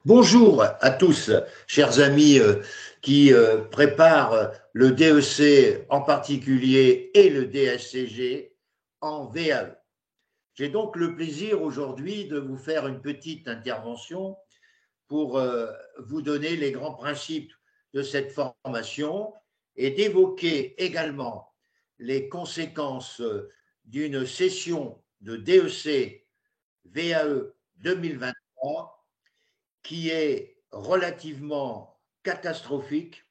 Bonjour à tous, chers amis qui préparent le DEC en particulier et le DSCG en VAE. J'ai donc le plaisir aujourd'hui de vous faire une petite intervention pour vous donner les grands principes de cette formation et d'évoquer également les conséquences d'une session de DEC VAE 2023 qui est relativement catastrophique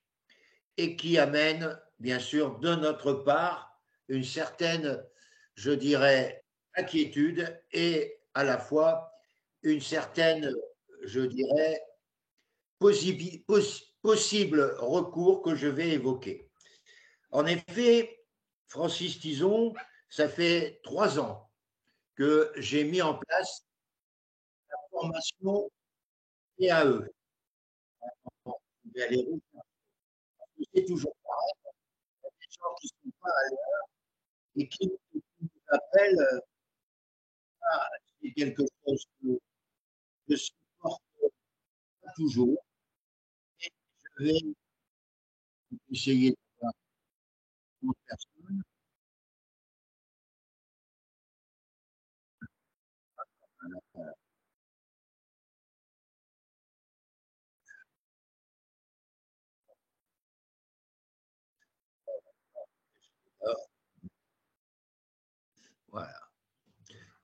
et qui amène, bien sûr, de notre part, une certaine, je dirais, inquiétude et à la fois une certaine, je dirais, possible recours que je vais évoquer. En effet, Francis Tison, ça fait 3 ans que j'ai mis en place la formation PAE. C'est toujours pareil, des gens qui ne sont pas à l'heure et qui nous appellent à c'est quelque chose que je supporte pas toujours. Et je vais essayer de voir une personne. Voilà.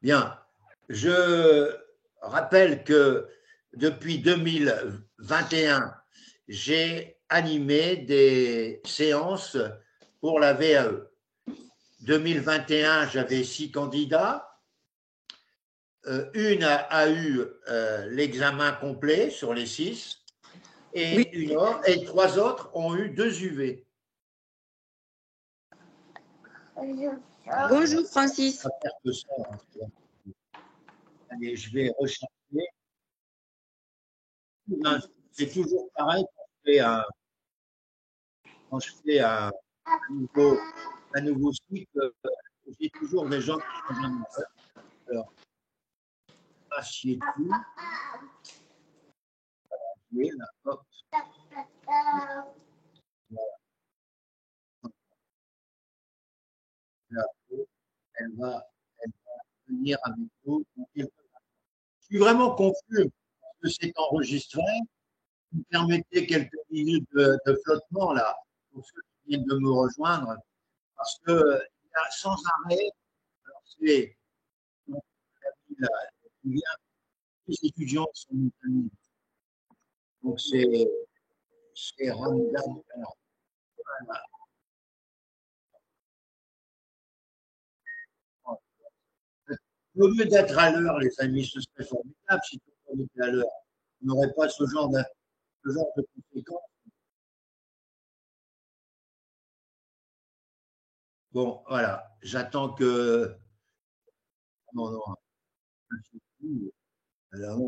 Bien. Je rappelle que depuis 2021, j'ai animé des séances pour la VAE. 2021, j'avais 6 candidats. Une a eu l'examen complet sur les 6 et, et 3 autres ont eu 2 UV. Bonjour Francis. Allez, je vais rechercher. C'est toujours pareil quand je fais un nouveau site, j'ai toujours des gens qui sont jamais là. Alors, assieds tout. Là, hop. Voilà. Là, elle va venir avec nous. Je suis vraiment confus parce que c'est enregistré. Vous permettez quelques minutes de flottement là pour ceux qui viennent de me rejoindre parce que il y a sans arrêt. Alors c'est il y a les étudiants qui sont mes amis. Donc c'est Ramdan. Alors, voilà. Au lieu d'être à l'heure, les amis, ce serait formidable si tout le monde était à l'heure. On n'aurait pas ce genre de conséquences. Bon, voilà, j'attends que. Non, non, alors,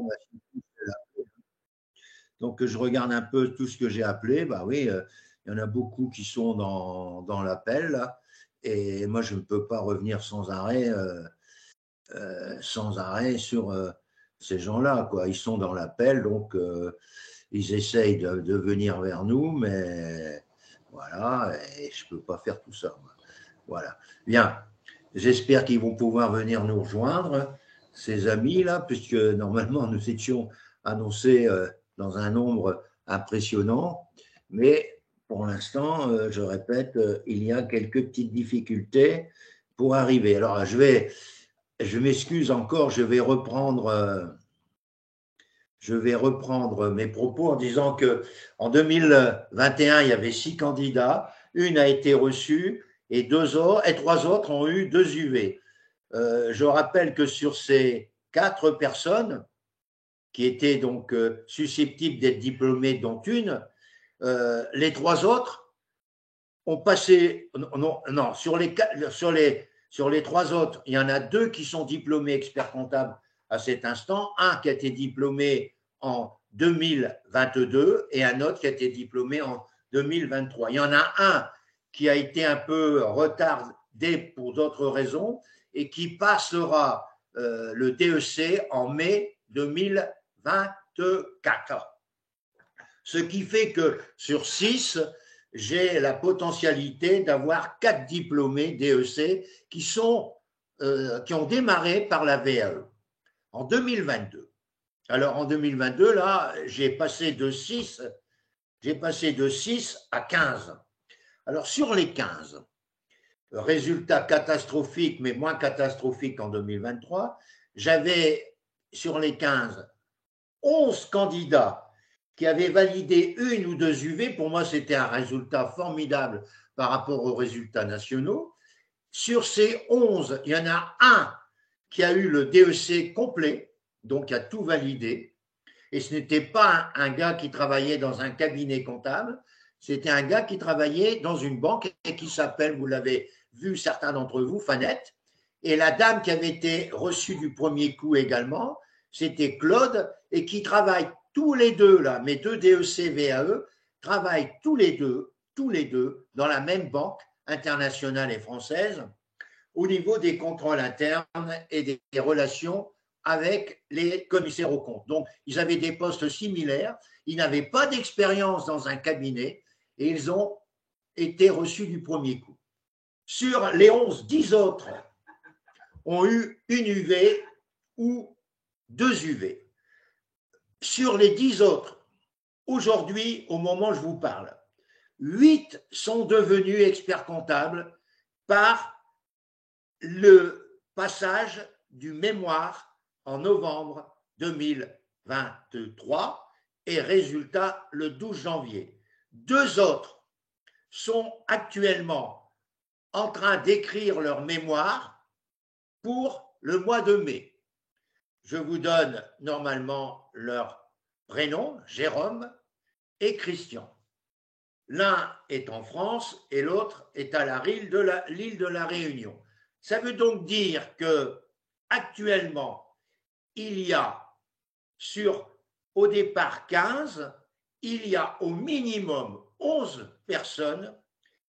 donc je regarde un peu tout ce que j'ai appelé. Bah oui, il y en a beaucoup qui sont dans l'appel là, et moi je ne peux pas revenir sans arrêt sur ces gens-là, quoi. Ils sont dans l'appel, donc ils essayent de venir vers nous, mais voilà, et je ne peux pas faire tout ça. Voilà. Bien. J'espère qu'ils vont pouvoir venir nous rejoindre, ces amis-là, puisque normalement nous étions annoncés dans un nombre impressionnant. Mais pour l'instant, je répète, il y a quelques petites difficultés pour arriver. Alors, je m'excuse encore, je vais reprendre mes propos en disant que en 2021, il y avait 6 candidats, une a été reçue et 3 autres ont eu 2 UV. Je rappelle que sur ces 4 personnes qui étaient donc susceptibles d'être diplômées, dont une, les 3 autres ont passé. Non, sur les 3 autres, il y en a 2 qui sont diplômés experts comptables à cet instant, un qui a été diplômé en 2022 et un autre qui a été diplômé en 2023. Il y en a un qui a été un peu retardé pour d'autres raisons et qui passera le DEC en mai 2024. 24. Ce qui fait que sur 6, j'ai la potentialité d'avoir 4 diplômés DEC qui ont démarré par la VAE en 2022. Alors en 2022, là, j'ai passé de 6 à 15. Alors sur les 15, résultat catastrophique, mais moins catastrophique qu'en 2023, j'avais sur les 15, 11 candidats qui avaient validé une ou deux UV. Pour moi, c'était un résultat formidable par rapport aux résultats nationaux. Sur ces 11, il y en a un qui a eu le DEC complet, donc qui a tout validé. Et ce n'était pas un gars qui travaillait dans un cabinet comptable, c'était un gars qui travaillait dans une banque et qui s'appelle, vous l'avez vu certains d'entre vous, Fanette. Et la dame qui avait été reçue du premier coup également, c'était Claude, et qui travaille tous les deux, là, mes deux DEC VAE, travaillent tous les deux dans la même banque internationale et française au niveau des contrôles internes et des relations avec les commissaires aux comptes. Donc, ils avaient des postes similaires, ils n'avaient pas d'expérience dans un cabinet et ils ont été reçus du premier coup. Sur les 11, 10 autres ont eu une UV ou 2 UV. Sur les 10 autres, aujourd'hui, au moment où je vous parle, 8 sont devenus experts comptables par le passage du mémoire en novembre 2023 et résultat le 12 janvier. 2 autres sont actuellement en train d'écrire leur mémoire pour le mois de mai. Je vous donne normalement leur prénom, Jérôme et Christian. L'un est en France et l'autre est à l'île de la Réunion. Ça veut donc dire que actuellement, il y a au départ 15, il y a au minimum 11 personnes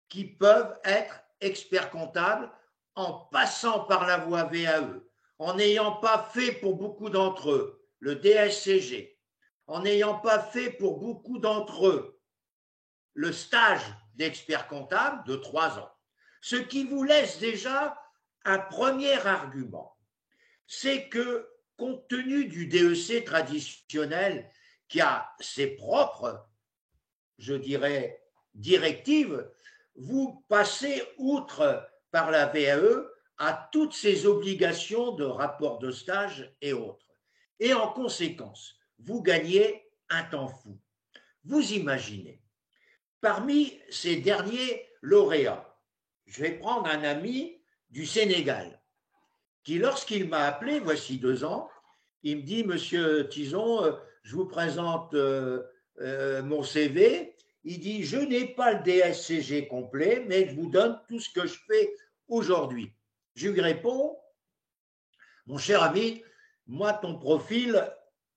qui peuvent être experts comptables en passant par la voie VAE, en n'ayant pas fait pour beaucoup d'entre eux le DSCG, en n'ayant pas fait pour beaucoup d'entre eux le stage d'expert comptable de 3 ans. Ce qui vous laisse déjà un premier argument, c'est que compte tenu du DEC traditionnel qui a ses propres, je dirais, directives, vous passez outre par la VAE à toutes ces obligations de rapport de stage et autres. Et en conséquence, vous gagnez un temps fou. Vous imaginez, parmi ces derniers lauréats, je vais prendre un ami du Sénégal qui, lorsqu'il m'a appelé, voici 2 ans, il me dit, Monsieur Tison, je vous présente mon CV. Il dit, je n'ai pas le DSCG complet, mais je vous donne tout ce que je fais aujourd'hui. Je lui réponds, mon cher ami, moi, ton profil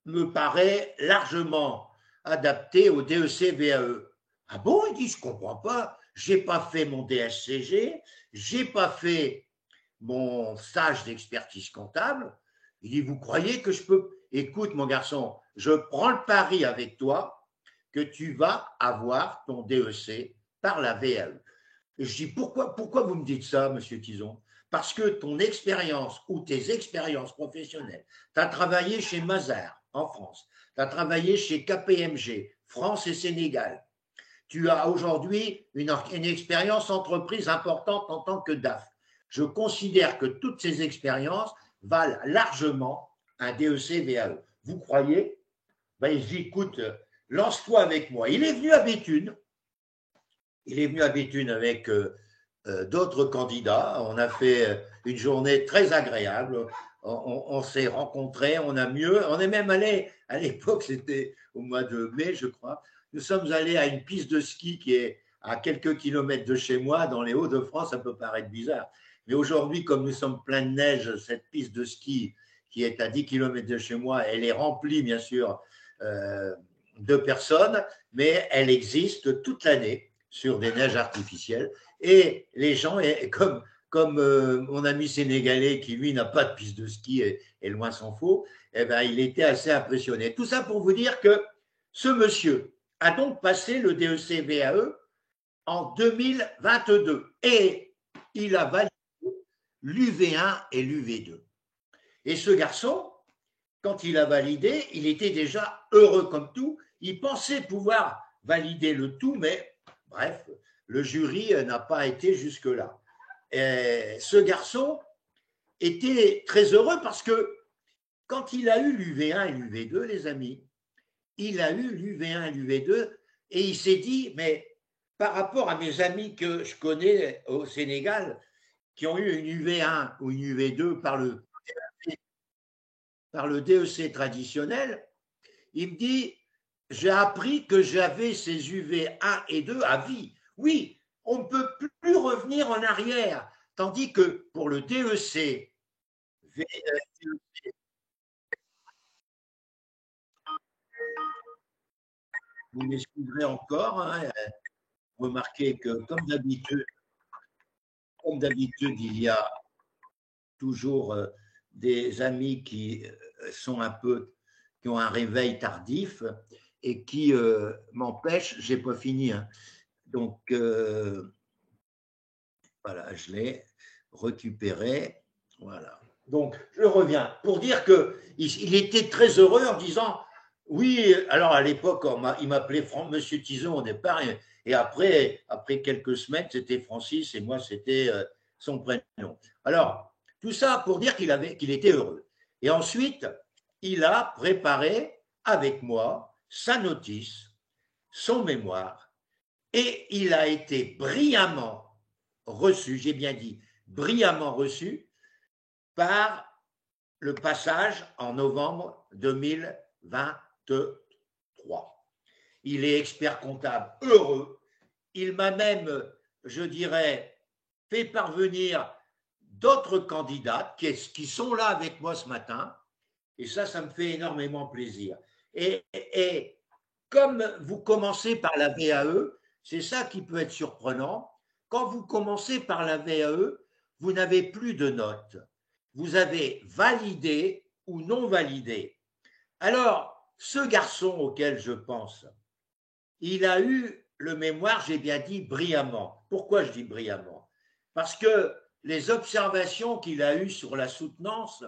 me paraît largement adapté au DEC VAE. Ah bon? Il dit, je ne comprends pas, je n'ai pas fait mon DSCG, je n'ai pas fait mon stage d'expertise comptable. Il dit, vous croyez que je peux? Écoute, mon garçon, je prends le pari avec toi que tu vas avoir ton DEC par la VAE. Et je dis, pourquoi vous me dites ça, monsieur Tison? Parce que ton expérience ou tes expériences professionnelles, tu as travaillé chez Mazars en France, tu as travaillé chez KPMG, France et Sénégal. Tu as aujourd'hui une expérience entreprise importante en tant que DAF. Je considère que toutes ces expériences valent largement un DEC VAE. Vous croyez? Ben, il dit, écoute, lance-toi avec moi. Il est venu à Béthune. Il est venu à Béthune avec d'autres candidats. On a fait une journée très agréable. On s'est rencontrés, on est même allé, à l'époque, c'était au mois de mai, je crois, nous sommes allés à une piste de ski qui est à quelques kilomètres de chez moi, dans les Hauts-de-France. Ça peut paraître bizarre. Mais aujourd'hui, comme nous sommes pleins de neige, cette piste de ski qui est à 10 kilomètres de chez moi, elle est remplie, bien sûr, de personnes, mais elle existe toute l'année sur des neiges artificielles. Et les gens, comme comme mon ami sénégalais qui, lui, n'a pas de piste de ski et loin s'en faut, eh ben, il était assez impressionné. Tout ça pour vous dire que ce monsieur a donc passé le DEC VAE en 2022 et il a validé l'UV1 et l'UV2. Et ce garçon, quand il a validé, il était déjà heureux comme tout. Il pensait pouvoir valider le tout, mais bref, le jury n'a pas été jusque-là. Et ce garçon était très heureux parce que quand il a eu l'UV1 et l'UV2, les amis, il a eu l'UV1 et l'UV2 et il s'est dit, mais par rapport à mes amis que je connais au Sénégal, qui ont eu une UV1 ou une UV2 par le DEC traditionnel, il me dit, j'ai appris que j'avais ces UV1 et 2 à vie. Oui, on ne peut plus revenir en arrière. Tandis que pour le DEC, vous m'excuserez encore, hein, remarquez que comme d'habitude, il y a toujours des amis qui sont un peu, qui ont un réveil tardif et qui m'empêchent, j'ai pas fini, hein. Donc voilà, je l'ai récupéré, voilà. Donc je reviens pour dire que il était très heureux en disant oui. Alors à l'époque, il m'appelait Monsieur Tison au départ et après quelques semaines, c'était Francis et moi c'était son prénom. Alors tout ça pour dire qu'il était heureux. Et ensuite, il a préparé avec moi sa notice, son mémoire, et il a été brillamment reçu, j'ai bien dit brillamment reçu, par le passage en novembre 2023. Il est expert comptable heureux. Il m'a même, je dirais, fait parvenir d'autres candidates qui sont là avec moi ce matin. Et ça me fait énormément plaisir. Et comme vous commencez par la VAE, c'est ça qui peut être surprenant. Quand vous commencez par la VAE, vous n'avez plus de notes. Vous avez validé ou non validé. Alors, ce garçon auquel je pense, il a eu le mémoire, j'ai bien dit, brillamment. Pourquoi je dis brillamment? Parce que les observations qu'il a eues sur la soutenance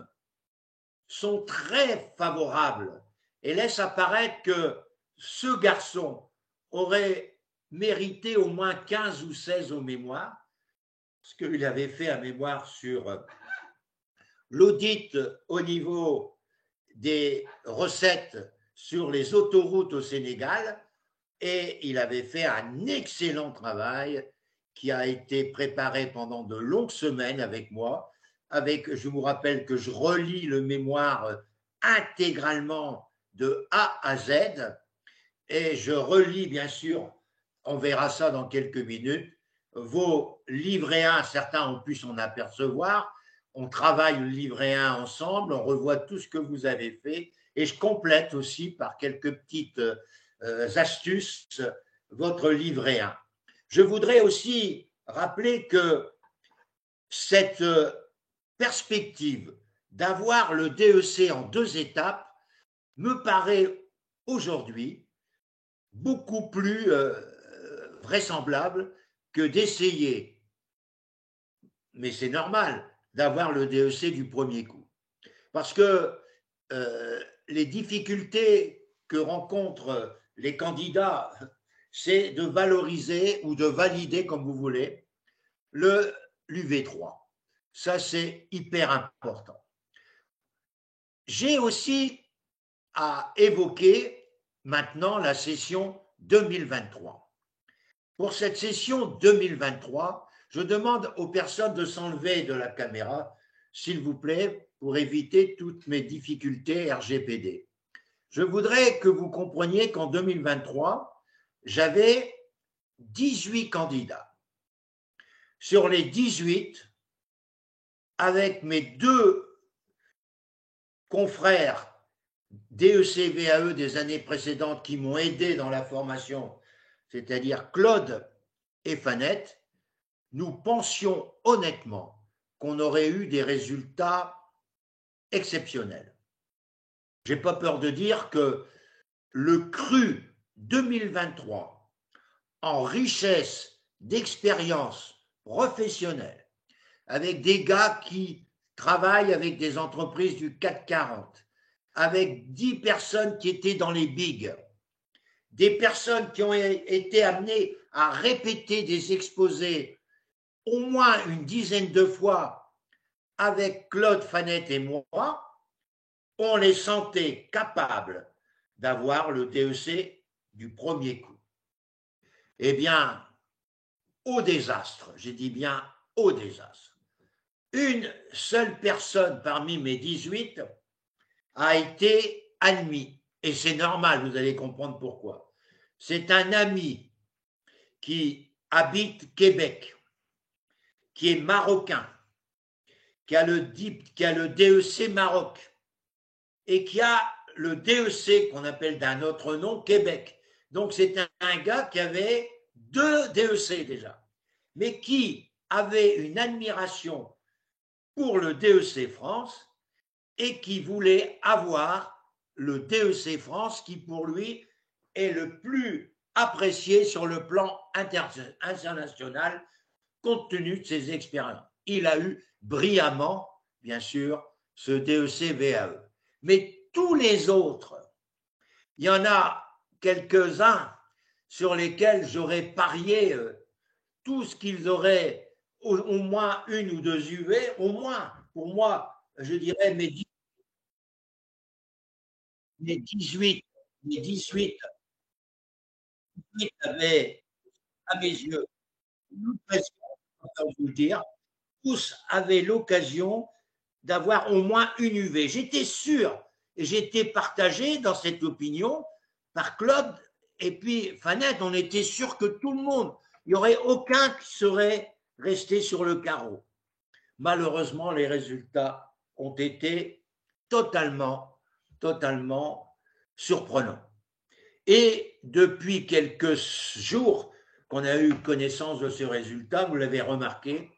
sont très favorables et laissent apparaître que ce garçon aurait mérité au moins 15 ou 16 au mémoire, parce qu'il avait fait un mémoire sur l'audit au niveau des recettes sur les autoroutes au Sénégal, et il avait fait un excellent travail qui a été préparé pendant de longues semaines avec moi. Je vous rappelle que je relis le mémoire intégralement de A à Z et je relis bien sûr, on verra ça dans quelques minutes, vos livrets 1, certains ont pu s'en apercevoir, on travaille le livret 1 ensemble, on revoit tout ce que vous avez fait et je complète aussi par quelques petites astuces votre livret 1. Je voudrais aussi rappeler que cette perspective d'avoir le DEC en 2 étapes me paraît aujourd'hui beaucoup plus vraisemblable que d'essayer, mais c'est normal, d'avoir le DEC du premier coup. Parce que les difficultés que rencontrent les candidats, c'est de valoriser ou de valider, comme vous voulez, l'UV3. Ça, c'est hyper important. J'ai aussi à évoquer maintenant la session 2023. Pour cette session 2023, je demande aux personnes de s'enlever de la caméra, s'il vous plaît, pour éviter toutes mes difficultés RGPD. Je voudrais que vous compreniez qu'en 2023, j'avais 18 candidats. Sur les 18, avec mes 2 confrères DEC, VAE des années précédentes qui m'ont aidé dans la formation, c'est-à-dire Claude et Fanette, nous pensions honnêtement qu'on aurait eu des résultats exceptionnels. Je n'ai pas peur de dire que le cru 2023 en richesse d'expérience professionnelle, avec des gars qui travaillent avec des entreprises du CAC 40, avec 10 personnes qui étaient dans les bigs, des personnes qui ont été amenées à répéter des exposés au moins une dizaine de fois avec Claude Fanette et moi, on les sentait capables d'avoir le DEC du premier coup. Eh bien, au désastre, j'ai dit bien au désastre, une seule personne parmi mes 18 a été admis. Et c'est normal, vous allez comprendre pourquoi. C'est un ami qui habite Québec, qui est marocain, qui a le DEC Maroc et qui a le DEC qu'on appelle d'un autre nom Québec. Donc c'est un gars qui avait 2 DEC déjà, mais qui avait une admiration pour le DEC France et qui voulait avoir le DEC France qui pour lui est le plus apprécié sur le plan international compte tenu de ses expériences. Il a eu brillamment, bien sûr, ce DEC VAE. Mais tous les autres, il y en a quelques-uns sur lesquels j'aurais parié tout ce qu'ils auraient au moins une ou deux UV, au moins, pour moi, je dirais mes 18 avaient, à mes yeux, l'occasion, je vous le dire, tous avaient l'occasion d'avoir au moins une UV. J'étais sûr, et j'étais partagé dans cette opinion par Claude et puis Fanette, on était sûr que tout le monde, il n'y aurait aucun qui serait resté sur le carreau. Malheureusement, les résultats ont été totalement surprenants. Et depuis quelques jours qu'on a eu connaissance de ces résultats, vous l'avez remarqué,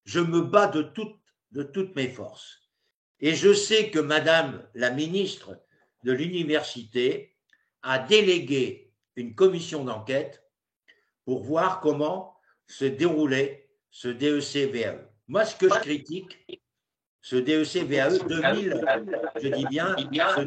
je me bats de toutes mes forces. Et je sais que Madame la ministre de l'Université a délégué une commission d'enquête pour voir comment se déroulait ce DEC-VAE. Moi, ce que je critique, ce DEC-VAE 2000, je dis bien, ce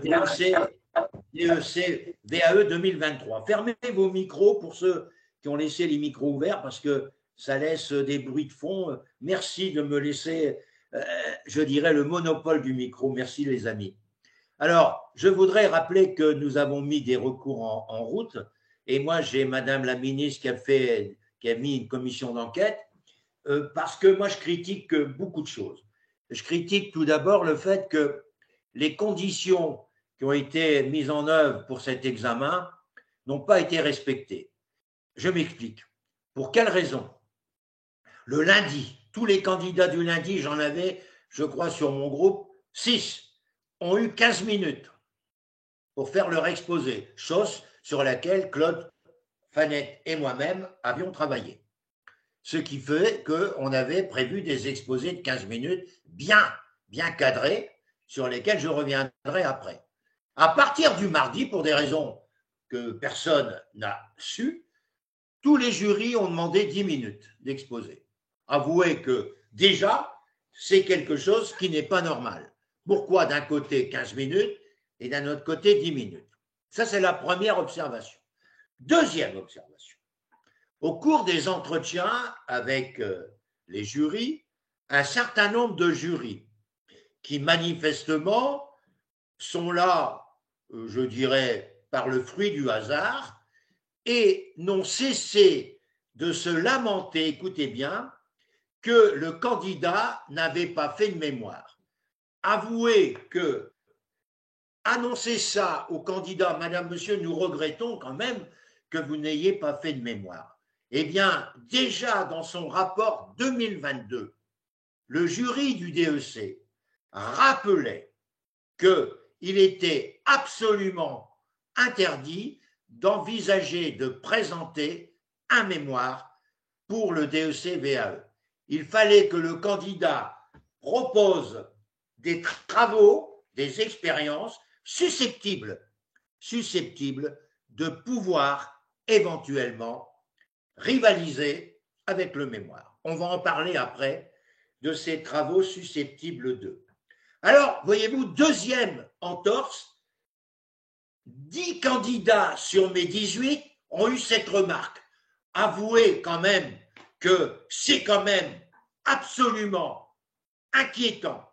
DEC-VAE 2023. Fermez vos micros pour ceux qui ont laissé les micros ouverts parce que ça laisse des bruits de fond. Merci de me laisser, je dirais, le monopole du micro. Merci les amis. Alors, je voudrais rappeler que nous avons mis des recours en route et moi, j'ai Madame la ministre qui a mis une commission d'enquête parce que moi, je critique beaucoup de choses. Je critique tout d'abord le fait que les conditions qui ont été mises en œuvre pour cet examen n'ont pas été respectées. Je m'explique. Pour quelle raison? Le lundi, tous les candidats du lundi, j'en avais, je crois, sur mon groupe, 6, ont eu 15 minutes pour faire leur exposé, chose sur laquelle Claude Fanette et moi-même avions travaillé. Ce qui fait qu'on avait prévu des exposés de 15 minutes bien cadrés, sur lesquels je reviendrai après. À partir du mardi, pour des raisons que personne n'a su, tous les jurys ont demandé 10 minutes d'exposé. Avouez que déjà, c'est quelque chose qui n'est pas normal. Pourquoi d'un côté 15 minutes et d'un autre côté 10 minutes? Ça, c'est la première observation. Deuxième observation. Au cours des entretiens avec les jurys, un certain nombre de jurys qui manifestement sont là, je dirais, par le fruit du hasard et n'ont cessé de se lamenter, écoutez bien, que le candidat n'avait pas fait de mémoire. Avouez que annoncer ça au candidat, Madame, Monsieur, nous regrettons quand même que vous n'ayez pas fait de mémoire. Eh bien, déjà dans son rapport 2022, le jury du DEC rappelait qu'il était absolument interdit d'envisager de présenter un mémoire pour le DEC-VAE. Il fallait que le candidat propose des travaux, des expériences susceptibles de pouvoir éventuellement rivaliser avec le mémoire. On va en parler après de ces travaux susceptibles d'eux. Alors, voyez-vous, deuxième entorse, 10 candidats sur mes 18 ont eu cette remarque. Avouez quand même que c'est quand même absolument inquiétant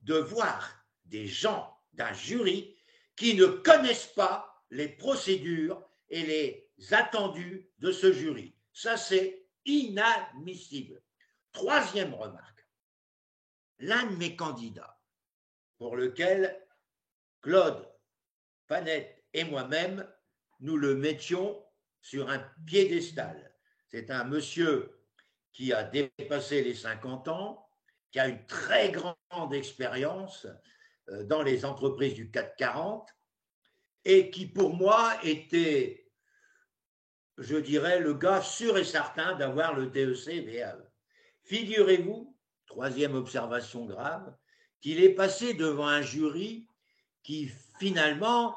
de voir des gens d'un jury qui ne connaissent pas les procédures et les attendus de ce jury. Ça, c'est inadmissible. Troisième remarque, l'un de mes candidats, pour lequel Claude Panette et moi-même, nous le mettions sur un piédestal. C'est un monsieur qui a dépassé les 50 ans, qui a une très grande expérience dans les entreprises du CAC 40 et qui, pour moi, était, je dirais, le gars sûr et certain d'avoir le DEC VAE. Figurez-vous, troisième observation grave, qu'il est passé devant un jury qui, finalement,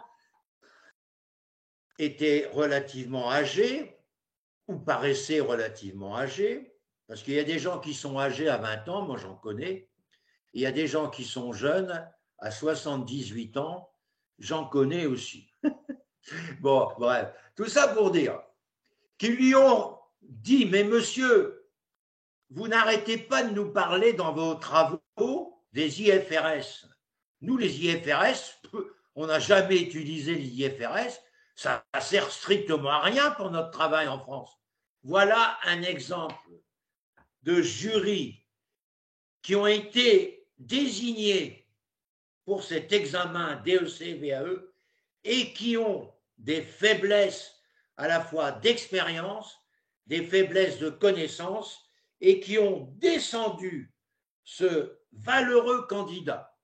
était relativement âgé ou paraissait relativement âgé, parce qu'il y a des gens qui sont âgés à 20 ans, moi j'en connais, il y a des gens qui sont jeunes à 78 ans, j'en connais aussi. Bon, bref, tout ça pour dire qu'ils lui ont dit, mais monsieur, vous n'arrêtez pas de nous parler dans vos travaux des IFRS. Nous, les IFRS, on n'a jamais utilisé les IFRS, ça ne sert strictement à rien pour notre travail en France. Voilà un exemple de jurys qui ont été désignés pour cet examen DEC-VAE et qui ont des faiblesses à la fois d'expérience, des faiblesses de connaissances et qui ont descendu ce valeureux candidat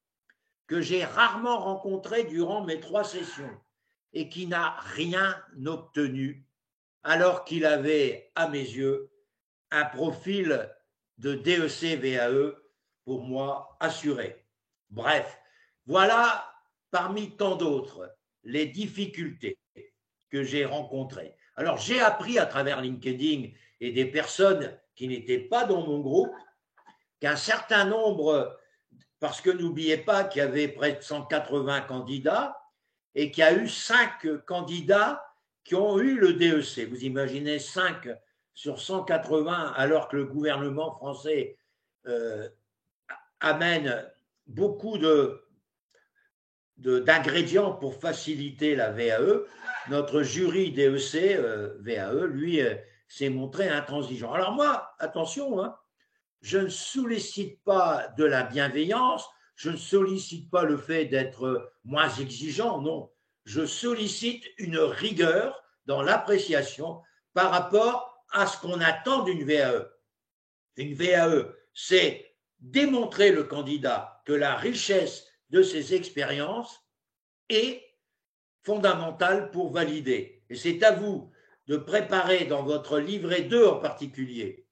que j'ai rarement rencontré durant mes 3 sessions et qui n'a rien obtenu alors qu'il avait, à mes yeux, un profil de DEC-VAE pour moi assuré. Bref, voilà parmi tant d'autres les difficultés que j'ai rencontrées. Alors j'ai appris à travers LinkedIn et des personnes qui n'étaient pas dans mon groupe qu'un certain nombre, parce que n'oubliez pas qu'il y avait près de 180 candidats et qu'il y a eu 5 candidats qui ont eu le DEC. Vous imaginez 5 sur 180 alors que le gouvernement français amène beaucoup d'ingrédients pour faciliter la VAE. Notre jury DEC VAE, lui, s'est montré intransigeant. Alors moi, attention, hein, je ne sollicite pas de la bienveillance, je ne sollicite pas le fait d'être moins exigeant, non. Je sollicite une rigueur dans l'appréciation par rapport à ce qu'on attend d'une VAE. Une VAE, c'est démontrer le candidat que la richesse de ses expériences est fondamentale pour valider. Et c'est à vous de préparer dans votre livret 2 en particulier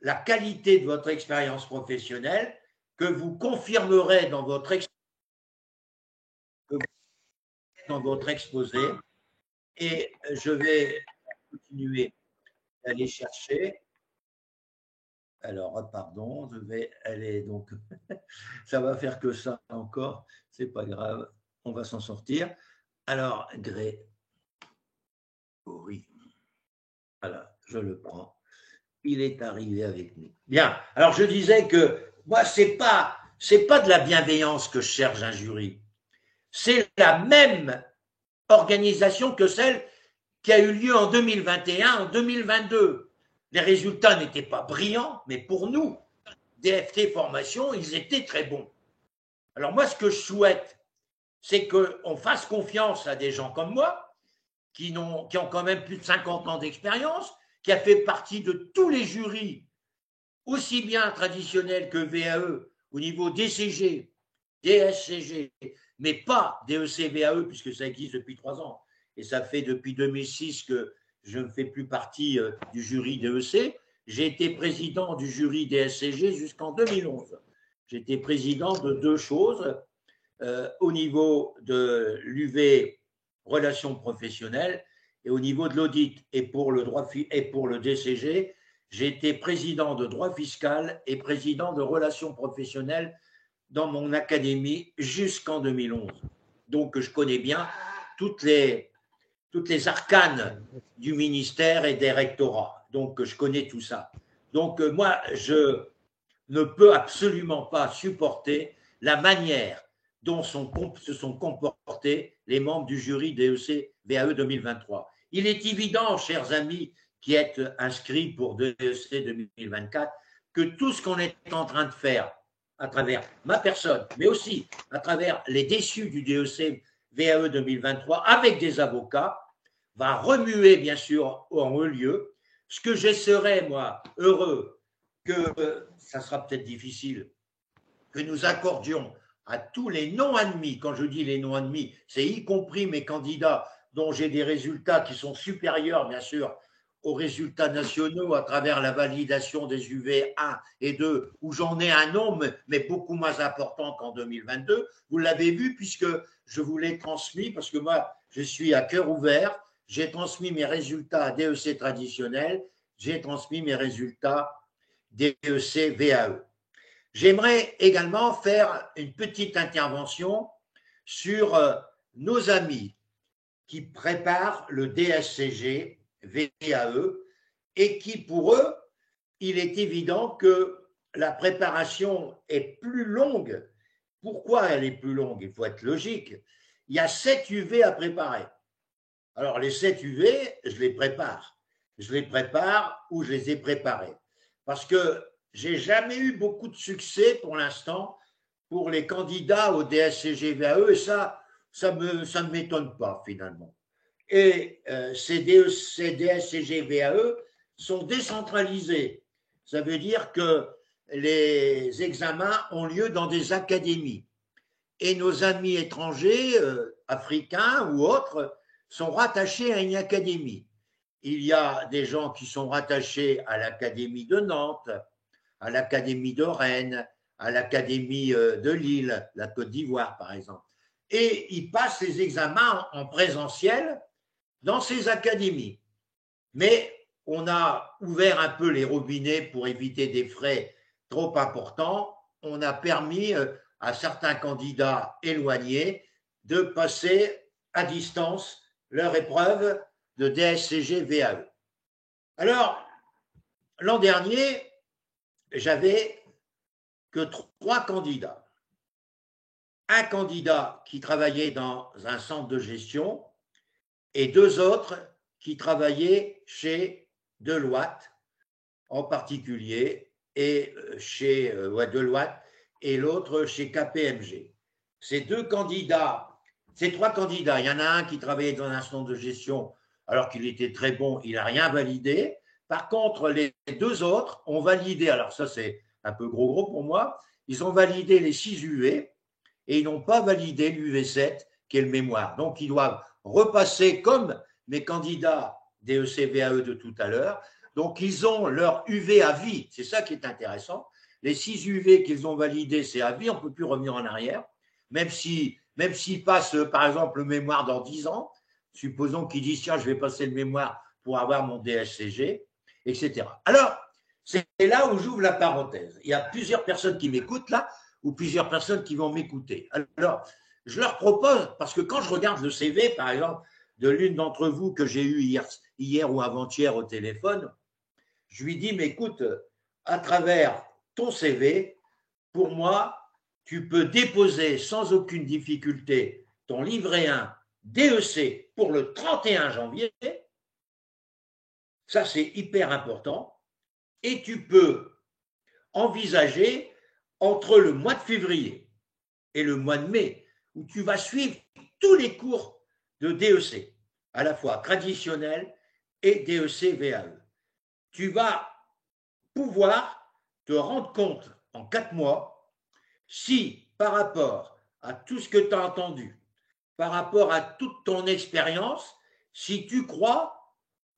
la qualité de votre expérience professionnelle que vous confirmerez dans votre exposé. Et je vais continuer à aller chercher. Alors, pardon, je vais aller donc, ça va faire que ça encore, c'est pas grave, on va s'en sortir. Alors, Grégory, voilà, je le prends. Il est arrivé avec nous. Bien, alors je disais que moi, c'est pas de la bienveillance que je cherche un jury. C'est la même organisation que celle qui a eu lieu en 2021, en 2022. Les résultats n'étaient pas brillants, mais pour nous, DFT Formation, ils étaient très bons. Alors moi, ce que je souhaite, c'est qu'on fasse confiance à des gens comme moi, qui ont quand même plus de 50 ans d'expérience, qui a fait partie de tous les jurys, aussi bien traditionnels que VAE, au niveau DCG, DSCG, mais pas DEC-VAE, puisque ça existe depuis 3 ans. Et ça fait depuis 2006 que je ne fais plus partie du jury DEC. J'ai été président du jury DSCG jusqu'en 2011. J'étais président de deux choses. Au niveau de l'UV relations professionnelles et au niveau de l'audit. Et pour le DCG, j'ai été président de droit fiscal et président de relations professionnelles dans mon académie jusqu'en 2011. Donc, je connais bien toutes les arcanes du ministère et des rectorats. Donc, je connais tout ça. Donc, moi, je ne peux absolument pas supporter la manière dont se sont comportés les membres du jury DEC VAE 2023. Il est évident, chers amis qui êtes inscrits pour DEC 2024, que tout ce qu'on est en train de faire à travers ma personne, mais aussi à travers les déçus du DEC VAE 2023 avec des avocats, va remuer bien sûr en haut lieu. Ce que je serais, moi, heureux que, ça sera peut-être difficile, que nous accordions à tous les non-admis, quand je dis les non-admis, c'est y compris mes candidats dont j'ai des résultats qui sont supérieurs, bien sûr, aux résultats nationaux à travers la validation des UV 1 et 2, où j'en ai un nombre, mais beaucoup moins important qu'en 2022. Vous l'avez vu, puisque je vous l'ai transmis, parce que moi, je suis à cœur ouvert, j'ai transmis mes résultats DEC traditionnels, j'ai transmis mes résultats DEC VAE. J'aimerais également faire une petite intervention sur nos amis qui préparent le DSCG VAE et qui, pour eux, il est évident que la préparation est plus longue. Pourquoi elle est plus longue? Il faut être logique. Il y a 7 UV à préparer. Alors, les 7 UV, je les prépare. Je les prépare ou je les ai préparés. Parce que j'ai jamais eu beaucoup de succès pour l'instant pour les candidats au DSCG VAE et ça ne m'étonne pas finalement. Et ces DSCG VAE sont décentralisés. Ça veut dire que les examens ont lieu dans des académies. Et nos amis étrangers, africains ou autres, sont rattachés à une académie. Il y a des gens qui sont rattachés à l'Académie de Nantes, à l'Académie de Rennes, à l'Académie de Lille, la Côte d'Ivoire par exemple. Et ils passent les examens en présentiel dans ces académies. Mais on a ouvert un peu les robinets pour éviter des frais trop importants. On a permis à certains candidats éloignés de passer à distance leur épreuve de DSCG VAE. Alors, l'an dernier, j'avais que 3 candidats. Un candidat qui travaillait dans un centre de gestion et 2 autres qui travaillaient chez Deloitte en particulier et chez Deloitte et l'autre chez KPMG. Ces 3 candidats, il y en a un qui travaillait dans un centre de gestion alors qu'il était très bon, il n'a rien validé. Par contre, les 2 autres ont validé, alors ça c'est un peu gros pour moi, ils ont validé les 6 UV et ils n'ont pas validé l'UV7 qui est le mémoire. Donc ils doivent repasser comme mes candidats DEC VAE de tout à l'heure. Donc ils ont leur UV à vie, c'est ça qui est intéressant. Les 6 UV qu'ils ont validés, c'est à vie, on ne peut plus revenir en arrière, même s'ils passent par exemple le mémoire dans 10 ans, supposons qu'ils disent tiens, je vais passer le mémoire pour avoir mon DSCG, etc. Alors, c'est là où j'ouvre la parenthèse. Il y a plusieurs personnes qui m'écoutent là, ou plusieurs personnes qui vont m'écouter. Alors, je leur propose, parce que quand je regarde le CV, par exemple, de l'une d'entre vous que j'ai eu hier ou avant-hier au téléphone, je lui dis, mais écoute, à travers ton CV, pour moi, tu peux déposer sans aucune difficulté ton livret 1 DEC pour le 31 janvier. Ça, c'est hyper important. Et tu peux envisager entre le mois de février et le mois de mai, où tu vas suivre tous les cours de DEC, à la fois traditionnels et DEC VAE. Tu vas pouvoir te rendre compte en 4 mois si, par rapport à tout ce que tu as entendu, par rapport à toute ton expérience, si tu crois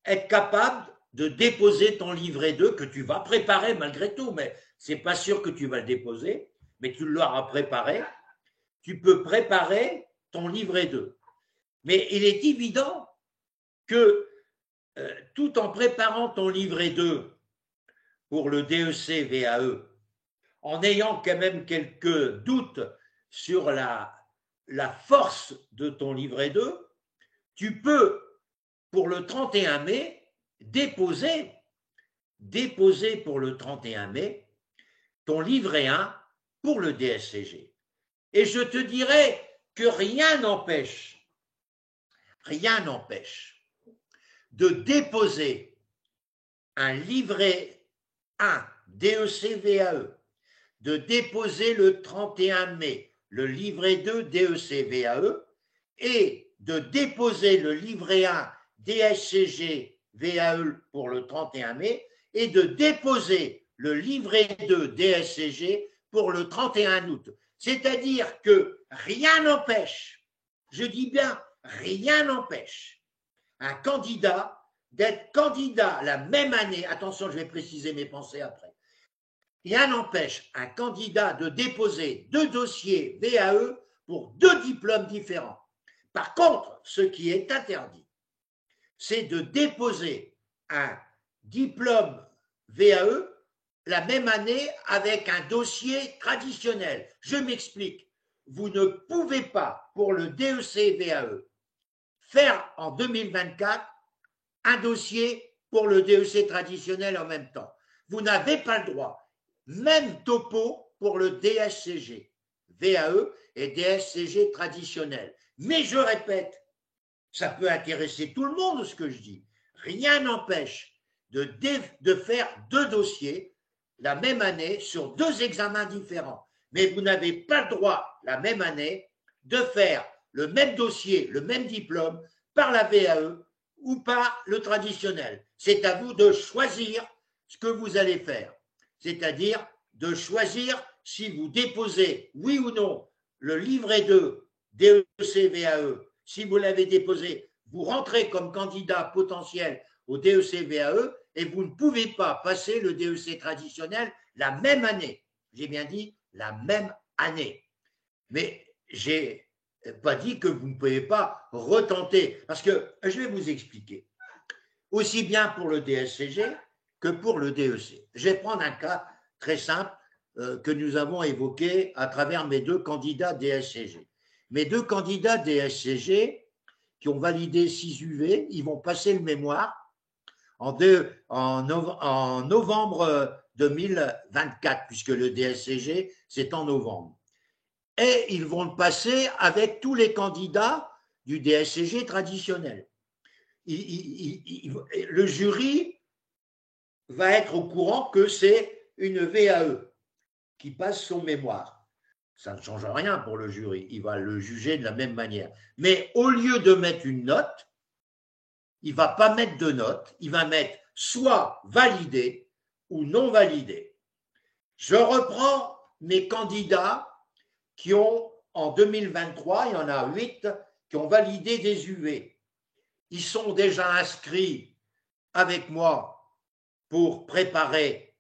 être capable de déposer ton livret 2 que tu vas préparer malgré tout, mais ce n'est pas sûr que tu vas le déposer, mais tu l'auras préparé, tu peux préparer ton livret 2. Mais il est évident que tout en préparant ton livret 2 pour le DEC VAE, en ayant quand même quelques doutes sur la force de ton livret 2, tu peux, pour le 31 mai, déposer pour le 31 mai ton livret 1 pour le DSCG. Et je te dirais que rien n'empêche de déposer un livret 1 DEC VAE, de déposer le 31 mai le livret 2 DEC VAE et de déposer le livret 1 DSCG VAE pour le 31 mai et de déposer le livret 2 DSCG pour le 31 août. C'est-à-dire que rien n'empêche, je dis bien rien n'empêche, un candidat d'être candidat la même année, attention, je vais préciser mes pensées après, rien n'empêche un candidat de déposer 2 dossiers VAE pour 2 diplômes différents. Par contre, ce qui est interdit, c'est de déposer un diplôme VAE la même année avec un dossier traditionnel. Je m'explique. Vous ne pouvez pas, pour le DEC VAE, faire en 2024 un dossier pour le DEC traditionnel en même temps. Vous n'avez pas le droit. Même topo pour le DSCG, VAE et DSCG traditionnel. Mais je répète, ça peut intéresser tout le monde ce que je dis. Rien n'empêche de faire 2 dossiers la même année sur 2 examens différents. Mais vous n'avez pas le droit la même année de faire le même dossier, le même diplôme par la VAE ou par le traditionnel. C'est à vous de choisir ce que vous allez faire. C'est-à-dire de choisir si vous déposez, oui ou non, le livret 2 DEC VAE. Si vous l'avez déposé, vous rentrez comme candidat potentiel au DEC VAE et vous ne pouvez pas passer le DEC traditionnel la même année. J'ai bien dit la même année. Mais je n'ai pas dit que vous ne pouvez pas retenter. Parce que je vais vous expliquer. Aussi bien pour le DSCG que pour le DEC. Je vais prendre un cas très simple que nous avons évoqué à travers mes 2 candidats DSCG. Mes 2 candidats DSCG qui ont validé 6 UV, ils vont passer le mémoire en novembre 2024, puisque le DSCG, c'est en novembre. Et ils vont le passer avec tous les candidats du DSCG traditionnel. Le jury va être au courant que c'est une VAE qui passe son mémoire. Ça ne change rien pour le jury, il va le juger de la même manière. Mais au lieu de mettre une note, il ne va pas mettre de note, il va mettre soit validé ou non validé. Je reprends mes candidats qui ont, en 2023, il y en a 8 qui ont validé des UV. Ils sont déjà inscrits avec moi pour préparer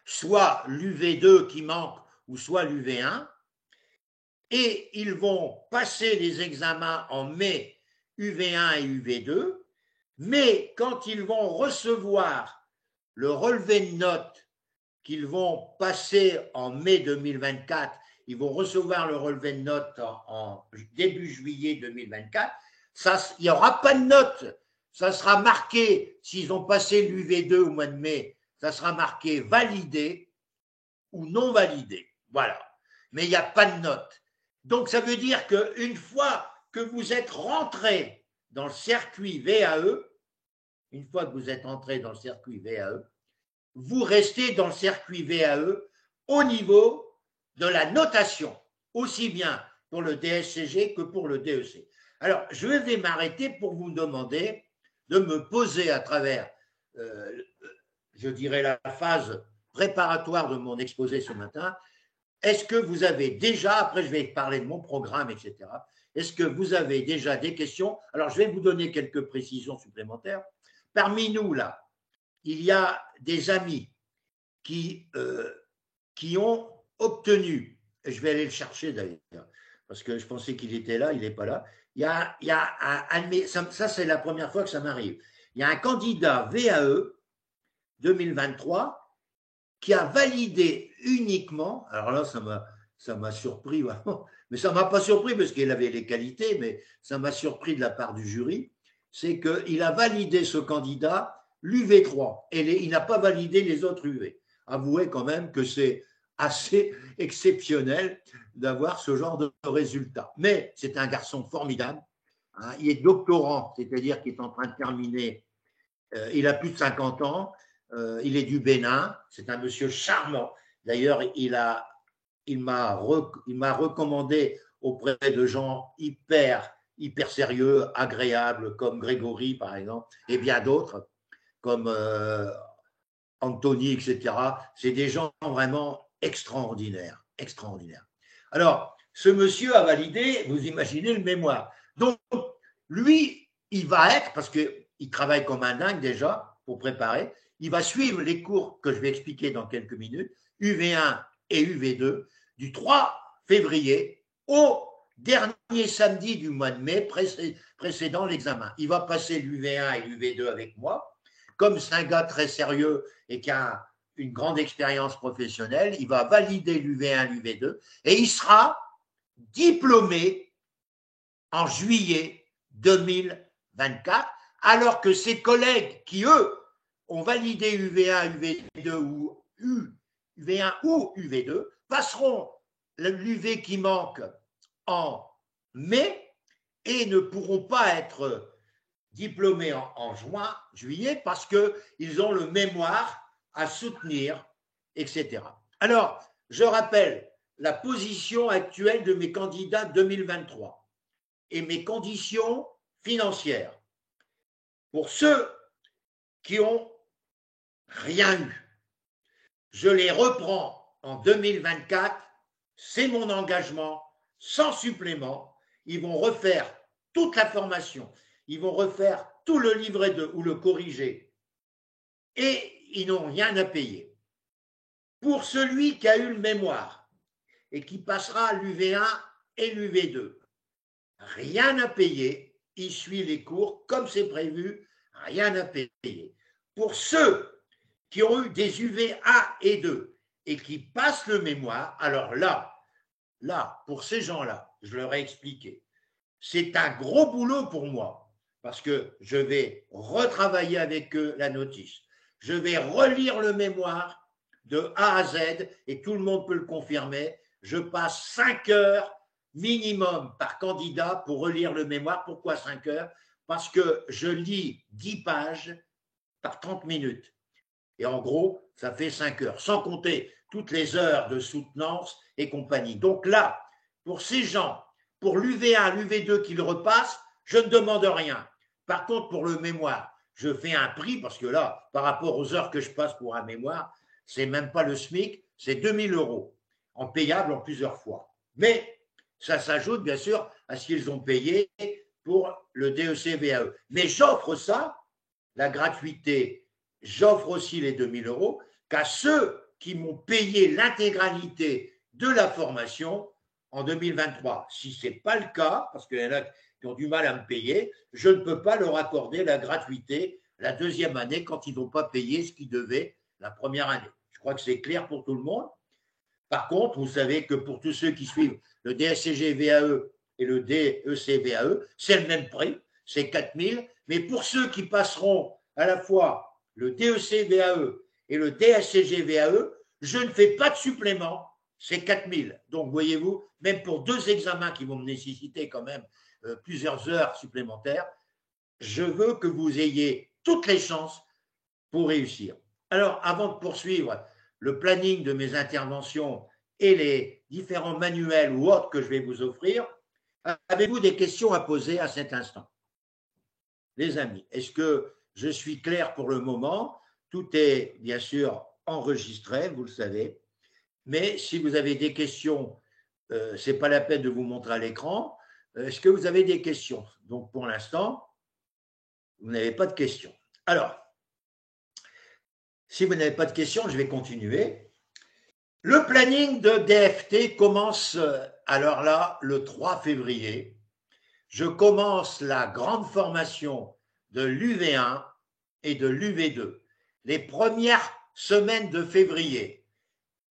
soit l'UV2 qui manque ou soit l'UV1 et ils vont passer les examens en mai UV1 et UV2, mais quand ils vont recevoir le relevé de notes qu'ils vont passer en mai 2024, ils vont recevoir le relevé de notes en début juillet 2024, il n'y aura pas de notes. Ça sera marqué, s'ils ont passé l'UV2 au mois de mai, ça sera marqué validé ou non validé. Voilà. Mais il n'y a pas de notes. Donc, ça veut dire qu'une fois que vous êtes rentré dans le circuit VAE, une fois que vous êtes entré dans le circuit VAE, vous restez dans le circuit VAE au niveau de la notation, aussi bien pour le DSCG que pour le DEC. Alors, je vais m'arrêter pour vous demander de me poser à travers, je dirais, la phase préparatoire de mon exposé ce matin, est-ce que vous avez déjà, après je vais parler de mon programme, etc., est-ce que vous avez déjà des questions? Alors, je vais vous donner quelques précisions supplémentaires. Parmi nous, là, il y a des amis qui ont obtenu, et je vais aller le chercher d'ailleurs, parce que je pensais qu'il était là, il n'est pas là. Il y a ça c'est la première fois que ça m'arrive. Il y a un candidat VAE 2023 qui a validé uniquement, alors là ça m'a surpris, mais ça ne m'a pas surpris parce qu'il avait les qualités, mais ça m'a surpris de la part du jury, c'est qu'il a validé ce candidat l'UV3 et il n'a pas validé les autres UV. Avouez quand même que c'est assez exceptionnel d'avoir ce genre de résultat. Mais c'est un garçon formidable. Hein, il est doctorant, c'est-à-dire qu'il est en train de terminer. Il a plus de 50 ans. Il est du Bénin. C'est un monsieur charmant. D'ailleurs, il m'a recommandé auprès de gens hyper sérieux, agréables, comme Grégory, par exemple, et bien d'autres, comme Anthony, etc. C'est des gens vraiment extraordinaires, extraordinaires. Alors, ce monsieur a validé, vous imaginez, le mémoire. Donc, lui, il va être, parce qu'il travaille comme un dingue déjà pour préparer, il va suivre les cours que je vais expliquer dans quelques minutes, UV1 et UV2, du 3 février au dernier samedi du mois de mai précédant l'examen. Il va passer l'UV1 et l'UV2 avec moi. Comme c'est un gars très sérieux et qui a une grande expérience professionnelle, il va valider l'UV1, l'UV2 et il sera diplômé en juillet 2024, alors que ses collègues qui, eux, ont validé UV1, UV2 ou UV1 ou UV2 passeront l'UV qui manque en mai et ne pourront pas être diplômés en juin, juillet, parce qu'ils ont le mémoire à soutenir, etc. Alors, je rappelle la position actuelle de mes candidats 2023 et mes conditions financières. Pour ceux qui ont rien eu, je les reprends en 2024, c'est mon engagement, sans supplément. Ils vont refaire toute la formation, ils vont refaire tout le livret 2 ou le corriger et ils n'ont rien à payer. Pour celui qui a eu le mémoire et qui passera l'UV1 et l'UV2, rien à payer, il suit les cours comme c'est prévu, rien à payer. Pour ceux qui ont eu des UV1 et 2 et qui passent le mémoire, alors là, pour ces gens-là, je leur ai expliqué, c'est un gros boulot pour moi parce que je vais retravailler avec eux la notice. Je vais relire le mémoire de A à Z et tout le monde peut le confirmer. Je passe 5 heures minimum par candidat pour relire le mémoire. Pourquoi 5 heures? Parce que je lis 10 pages par 30 minutes. Et en gros, ça fait 5 heures, sans compter toutes les heures de soutenance et compagnie. Donc là, pour ces gens, pour l'UV1, l'UV2 qu'ils repassent, je ne demande rien. Par contre, pour le mémoire, je fais un prix, parce que là, par rapport aux heures que je passe pour un mémoire, c'est même pas le SMIC, c'est 2000 € en payable en plusieurs fois. Mais ça s'ajoute bien sûr à ce qu'ils ont payé pour le DEC VAE. Mais j'offre ça, la gratuité, j'offre aussi les 2000 € qu'à ceux qui m'ont payé l'intégralité de la formation en 2023. Si ce n'est pas le cas, parce qu'il y en a qui ont du mal à me payer, je ne peux pas leur accorder la gratuité la deuxième année quand ils n'ont pas payé ce qu'ils devaient la première année. Je crois que c'est clair pour tout le monde. Par contre, vous savez que pour tous ceux qui suivent le DSCG VAE et le DEC VAE, c'est le même prix, c'est 4000. Mais pour ceux qui passeront à la fois le DEC VAE et le DSCG VAE, je ne fais pas de supplément, c'est 4000. Donc, voyez-vous, même pour 2 examens qui vont me nécessiter quand même plusieurs heures supplémentaires, je veux que vous ayez toutes les chances pour réussir. Alors, avant de poursuivre le planning de mes interventions et les différents manuels ou autres que je vais vous offrir, avez-vous des questions à poser à cet instant? Les amis, est-ce que je suis clair pour le moment? Tout est bien sûr enregistré, vous le savez, mais si vous avez des questions, ce n'est pas la peine de vous montrer à l'écran. Est-ce que vous avez des questions? Donc pour l'instant, vous n'avez pas de questions. Alors, si vous n'avez pas de questions, je vais continuer. Le planning de DFT commence alors là le 3 février. Je commence la grande formation de l'UV1 et de l'UV2. Les premières semaines de février,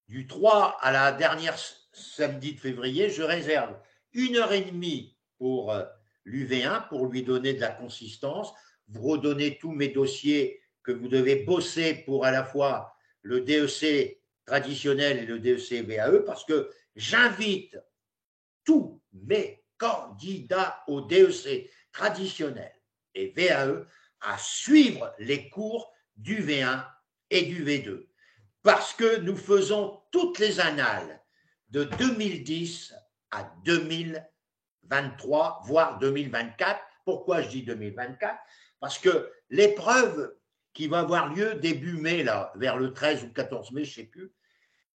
du 3 à la dernière samedi de février, je réserve 1 heure et demie pour l'UV1 pour lui donner de la consistance, vous redonner tous mes dossiers que vous devez bosser pour à la fois le DEC traditionnel et le DEC VAE parce que j'invite tous mes candidats au DEC traditionnel et VAE à suivre les cours du V1 et du V2 parce que nous faisons toutes les annales de 2010 à 2023, voire 2024. Pourquoi je dis 2024? Parce que l'épreuve qui va avoir lieu début mai, là, vers le 13 ou 14 mai, je ne sais plus,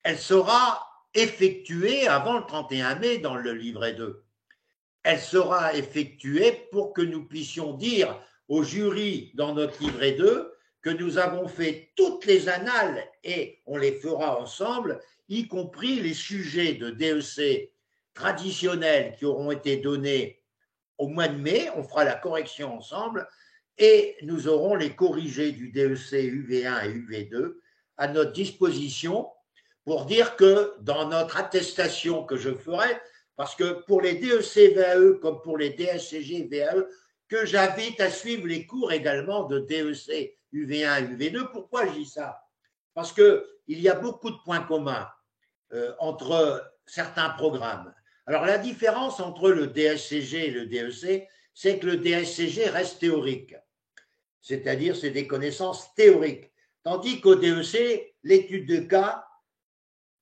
elle sera effectuée avant le 31 mai dans le livret 2. Elle sera effectuée pour que nous puissions dire au jury dans notre livret 2 que nous avons fait toutes les annales et on les fera ensemble, y compris les sujets de DEC traditionnels qui auront été donnés au mois de mai. On fera la correction ensemble et nous aurons les corrigés du DEC UV1 et UV2 à notre disposition pour dire que dans notre attestation que je ferai, parce que pour les DEC VAE comme pour les DSCG VAE, que j'invite à suivre les cours également de DEC UV1 et UV2. Pourquoi je dis ça? Parce qu'il y a beaucoup de points communs entre certains programmes. Alors la différence entre le DSCG et le DEC, c'est que le DSCG reste théorique, c'est-à-dire c'est des connaissances théoriques, tandis qu'au DEC, l'étude de cas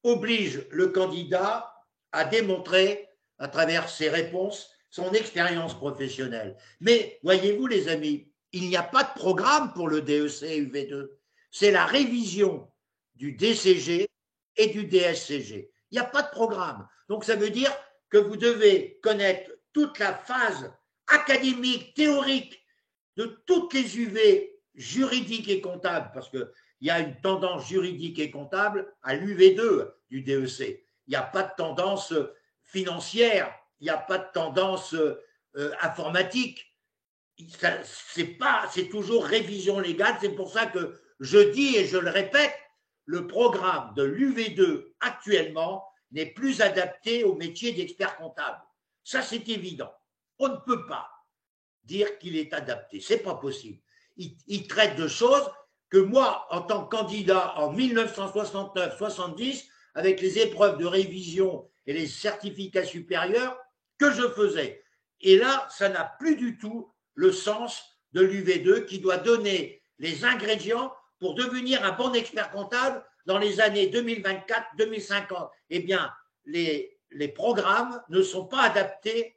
oblige le candidat à démontrer à travers ses réponses son expérience professionnelle. Mais voyez-vous les amis, il n'y a pas de programme pour le DEC et UV2. C'est la révision du DCG et du DSCG. Il n'y a pas de programme. Donc ça veut dire que vous devez connaître toute la phase académique, théorique de toutes les UV juridiques et comptables, parce qu'il y a une tendance juridique et comptable à l'UV2 du DEC. Il n'y a pas de tendance financière, il n'y a pas de tendance informatique. C'est toujours révision légale. C'est pour ça que je dis et je le répète, le programme de l'UV2 actuellement n'est plus adapté au métier d'expert comptable. Ça, c'est évident. On ne peut pas dire qu'il est adapté. C'est pas possible. Il traite de choses que moi, en tant que candidat en 1969-70, avec les épreuves de révision et les certificats supérieurs, que je faisais. Et là, ça n'a plus du tout le sens de l'UV2 qui doit donner les ingrédients pour devenir un bon expert comptable dans les années 2024-2050. Eh bien, les programmes ne sont pas adaptés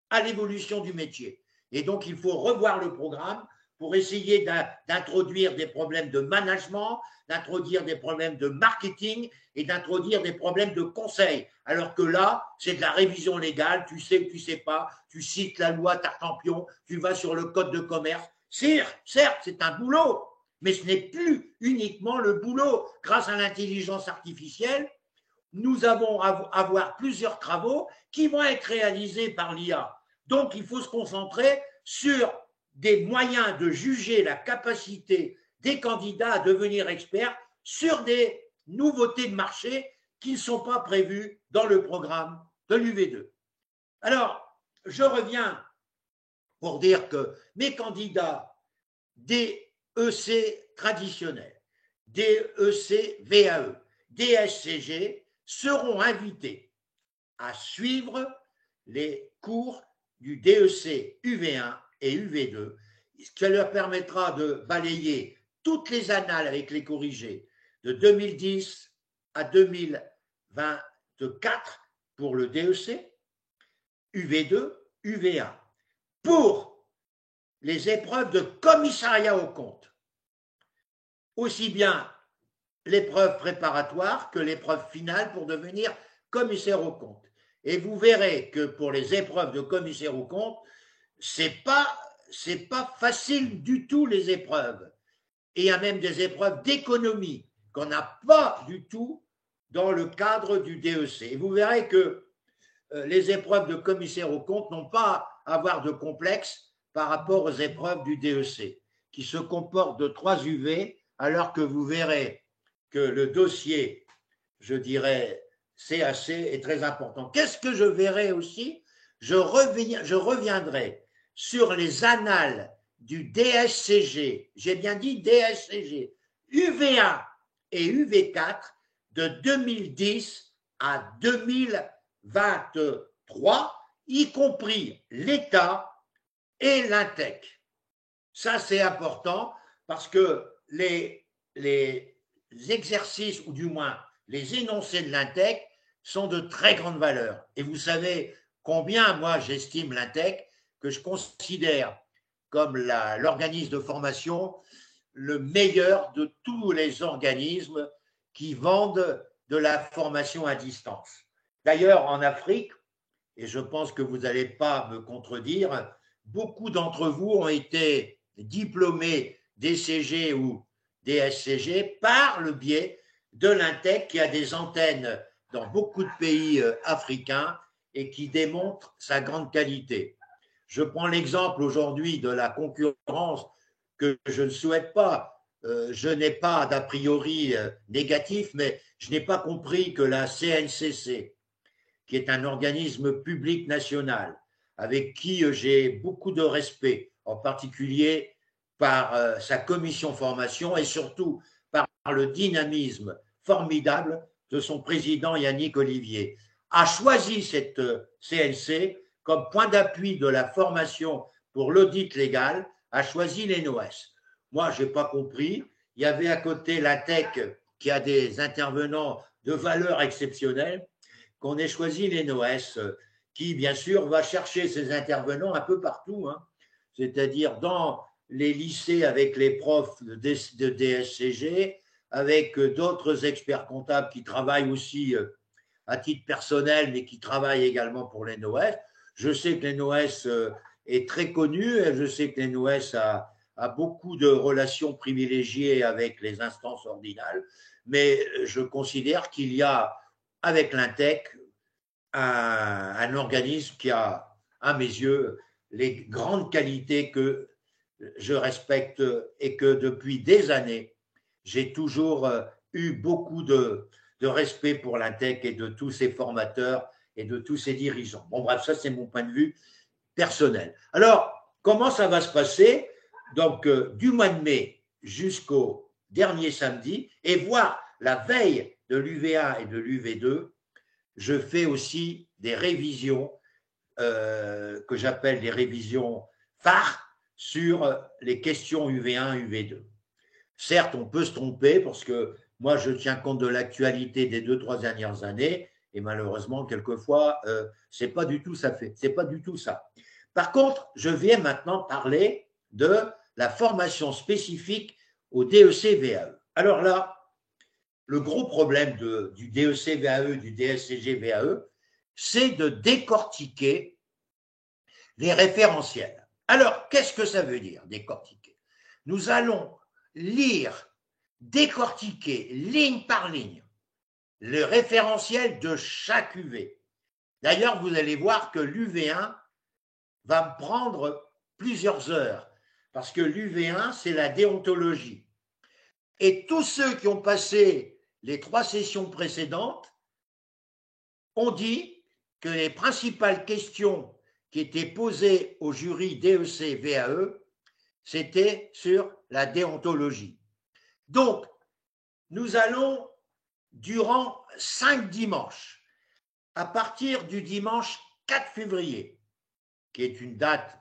à l'évolution du métier. Et donc, il faut revoir le programme pour essayer d'introduire des problèmes de management, d'introduire des problèmes de marketing et d'introduire des problèmes de conseil. Alors que là, c'est de la révision légale, tu sais ou tu sais pas, tu cites la loi Tartampion, tu vas sur le code de commerce. Certes, c'est un boulot, mais ce n'est plus uniquement le boulot. Grâce à l'intelligence artificielle, nous allons avoir plusieurs travaux qui vont être réalisés par l'IA. Donc, il faut se concentrer sur des moyens de juger la capacité des candidats à devenir experts sur des nouveautés de marché qui ne sont pas prévues dans le programme de l'UV2. Alors, je reviens pour dire que mes candidats DEC traditionnels, DEC VAE, DSCG seront invités à suivre les cours du DEC UV1 et UV2, ce qui leur permettra de balayer toutes les annales avec les corrigés de 2010 à 2024 pour le DEC, UV2, UV1. Pour les épreuves de commissariat aux comptes, aussi bien l'épreuve préparatoire que l'épreuve finale pour devenir commissaire aux comptes. Et vous verrez que pour les épreuves de commissaire aux comptes, c'est pas facile du tout les épreuves. Et il y a même des épreuves d'économie qu'on n'a pas du tout dans le cadre du DEC. Et vous verrez que les épreuves de commissaire aux comptes n'ont pas à avoir de complexe par rapport aux épreuves du DEC, qui se comportent de 3 UV, alors que vous verrez que le dossier, je dirais, CAC est très important. Qu'est-ce que je verrai aussi? Je reviendrai sur les annales du DSCG, j'ai bien dit DSCG, UV1 et UV4 de 2010 à 2023, y compris l'État et l'INTEC. Ça, c'est important parce que les exercices, ou du moins les énoncés de l'INTEC, sont de très grande valeur. Et vous savez combien, moi, j'estime l'INTEC, que je considère comme l'organisme de formation le meilleur de tous les organismes qui vendent de la formation à distance. D'ailleurs, en Afrique, et je pense que vous n'allez pas me contredire, beaucoup d'entre vous ont été diplômés DCG ou DSCG par le biais de l'INTEC, qui a des antennes dans beaucoup de pays africains et qui démontre sa grande qualité. Je prends l'exemple aujourd'hui de la concurrence que je ne souhaite pas. Je n'ai pas d'a priori négatif, mais je n'ai pas compris que la CNCC, qui est un organisme public national, avec qui j'ai beaucoup de respect, en particulier par sa commission formation et surtout par le dynamisme formidable de son président Yannick Olivier, a choisi cette CNC comme point d'appui de la formation pour l'audit légal, a choisi l'ENOS. Moi, je n'ai pas compris. Il y avait à côté l'INTEC qui a des intervenants de valeur exceptionnelle, qu'on ait choisi l'ENOS, qui, bien sûr, va chercher ses intervenants un peu partout, hein, c'est-à-dire dans les lycées avec les profs de DSCG, avec d'autres experts comptables qui travaillent aussi à titre personnel, mais qui travaillent également pour l'ENOS. Je sais que l'ENOS est très connu, et je sais que l'ENOS a beaucoup de relations privilégiées avec les instances ordinales, mais je considère qu'il y a, avec l'INTEC, un organisme qui a, à mes yeux, les grandes qualités que je respecte et que depuis des années, j'ai toujours eu beaucoup de respect pour l'INTEC et de tous ses formateurs et de tous ses dirigeants. Bon, bref, ça, c'est mon point de vue personnel. Alors, comment ça va se passer? Donc, du mois de mai jusqu'au dernier samedi, et voire la veille de l'UV1 et de l'UV2, je fais aussi des révisions que j'appelle des révisions phares sur les questions UV1, UV2. Certes, on peut se tromper parce que moi, je tiens compte de l'actualité des 2-3 dernières années et malheureusement, quelquefois, c'est pas du tout ça fait. C'est pas du tout ça. Par contre, je viens maintenant parler de la formation spécifique au DEC-VAE. Alors là, le gros problème du DEC-VAE, du DSCG-VAE, c'est de décortiquer les référentiels. Alors, qu'est-ce que ça veut dire, décortiquer? Nous allons lire, décortiquer, ligne par ligne, le référentiel de chaque UV. D'ailleurs, vous allez voir que l'UV1 va me prendre plusieurs heures, parce que l'UV1, c'est la déontologie. Et tous ceux qui ont passé les 3 sessions précédentes ont dit que les principales questions qui étaient posées au jury DEC-VAE, c'était sur la déontologie. Donc, nous allons, durant 5 dimanches, à partir du dimanche 4 février, qui est une date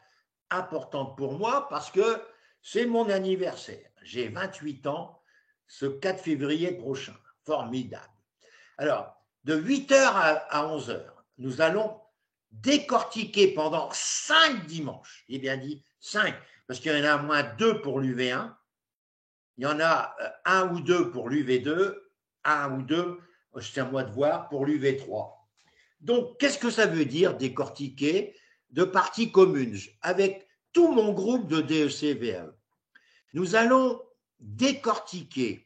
importante pour moi parce que c'est mon anniversaire. J'ai 28 ans ce 4 février prochain. Formidable. Alors, de 8h à 11h, nous allons décortiquer pendant 5 dimanches. J'ai bien dit 5, parce qu'il y en a au moins 2 pour l'UV1, il y en a 1 ou 2 pour l'UV2, 1 ou 2, c'est à moi de voir, pour l'UV3. Donc, qu'est-ce que ça veut dire décortiquer de parties communes avec tout mon groupe de DEC-VAE? Nous allons décortiquer,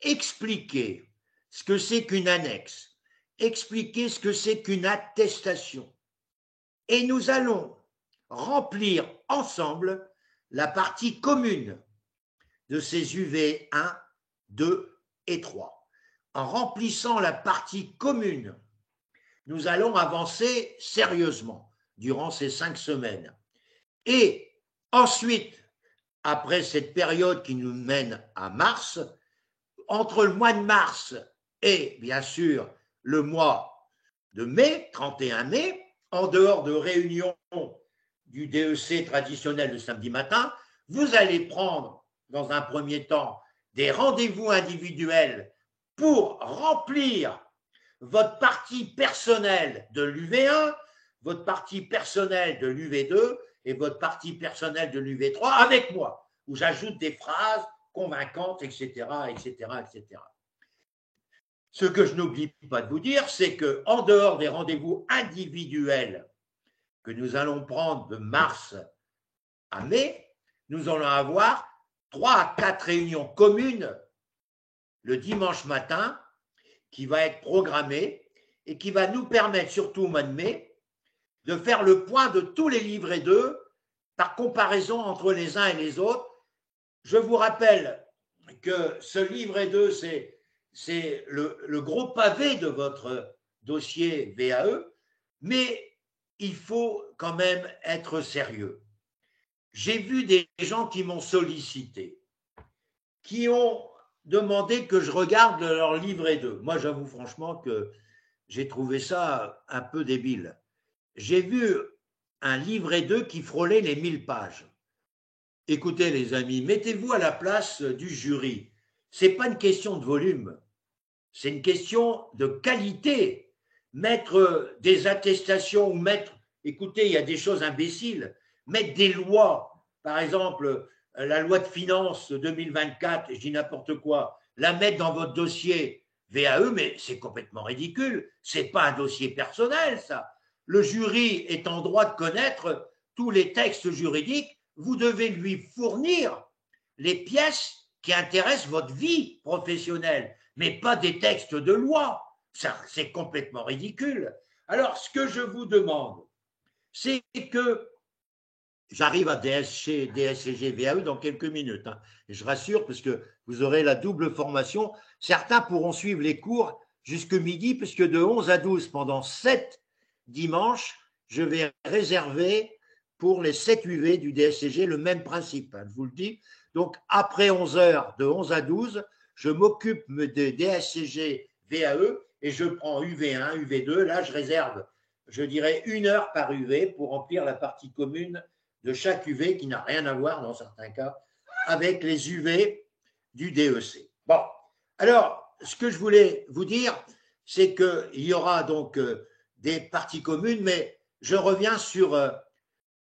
expliquer ce que c'est qu'une annexe, expliquer ce que c'est qu'une attestation. Et nous allons remplir ensemble la partie commune de ces UV 1, 2 et 3. En remplissant la partie commune, nous allons avancer sérieusement durant ces 5 semaines. Et ensuite, après cette période qui nous mène à mars, entre le mois de mars et bien sûr le mois de mai, 31 mai, en dehors de réunions du DEC traditionnel de samedi matin, vous allez prendre dans un premier temps des rendez-vous individuels pour remplir votre partie personnelle de l'UV1, votre partie personnelle de l'UV2 et votre partie personnelle de l'UV3 avec moi, où j'ajoute des phrases convaincantes, etc., etc., etc. Ce que je n'oublie pas de vous dire, c'est qu'en dehors des rendez-vous individuels que nous allons prendre de mars à mai, nous allons avoir 3 à 4 réunions communes le dimanche matin qui va être programmée et qui va nous permettre, surtout au mois de mai, de faire le point de tous les livrets 2 par comparaison entre les uns et les autres. Je vous rappelle que ce livret 2, c'est le gros pavé de votre dossier VAE, mais il faut quand même être sérieux. J'ai vu des gens qui m'ont sollicité, qui ont demandé que je regarde leur livret 2. Moi, j'avoue franchement que j'ai trouvé ça un peu débile. J'ai vu un livret 2 qui frôlait les 1000 pages. Écoutez les amis, mettez-vous à la place du jury. Ce n'est pas une question de volume, c'est une question de qualité. Mettre des attestations ou mettre, écoutez, il y a des choses imbéciles, mettre des lois, par exemple la loi de finances 2024, je dis n'importe quoi, la mettre dans votre dossier VAE, mais c'est complètement ridicule, ce n'est pas un dossier personnel ça. Le jury est en droit de connaître tous les textes juridiques, vous devez lui fournir les pièces qui intéressent votre vie professionnelle, mais pas des textes de loi. Ça, c'est complètement ridicule. Alors, ce que je vous demande, c'est que j'arrive à DSCG VAE dans quelques minutes. Hein, et je rassure, parce que vous aurez la double formation. Certains pourront suivre les cours jusque midi, puisque de 11 à 12, pendant 7 dimanches, je vais réserver pour les 7 UV du DSCG le même principe. Hein, je vous le dis. Donc, après 11 heures, de 11 à 12, je m'occupe de DSCG VAE et je prends UV1, UV2. Là, je réserve, je dirais, 1 heure par UV pour remplir la partie commune de chaque UV qui n'a rien à voir, dans certains cas, avec les UV du DEC. Bon, alors, ce que je voulais vous dire, c'est qu'il y aura donc des parties communes, mais je reviens sur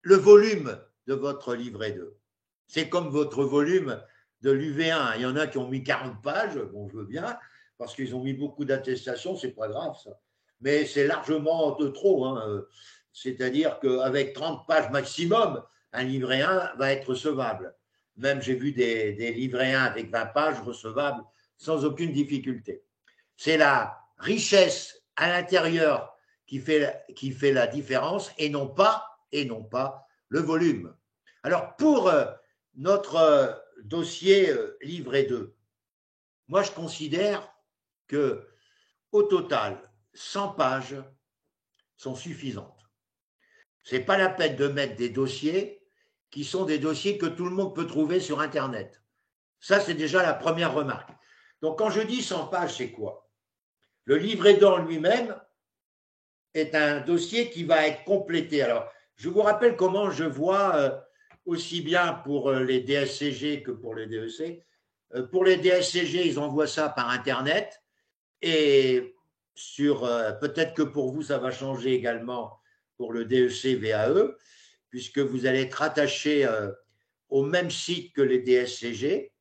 le volume de votre livret 2. C'est comme votre volume de l'UV1. Il y en a qui ont mis 40 pages, bon, je veux bien, parce qu'ils ont mis beaucoup d'attestations, c'est pas grave ça. Mais c'est largement de trop. Hein. C'est-à-dire qu'avec 30 pages maximum, un livret 1 va être recevable. Même j'ai vu des livrets 1 avec 20 pages recevables sans aucune difficulté. C'est la richesse à l'intérieur qui fait la différence et non pas le volume. Alors pour notre dossier livret 2, moi je considère que au total 100 pages sont suffisantes. Ce n'est pas la peine de mettre des dossiers qui sont des dossiers que tout le monde peut trouver sur Internet. Ça, c'est déjà la première remarque. Donc, quand je dis 100 pages, c'est quoi? Le livret d'or lui-même est un dossier qui va être complété. Alors, je vous rappelle comment je vois, aussi bien pour les DSCG que pour les DEC. Pour les DSCG, ils envoient ça par Internet et peut-être que pour vous, ça va changer également pour le DEC VAE, puisque vous allez être attaché au même site que les DSCG.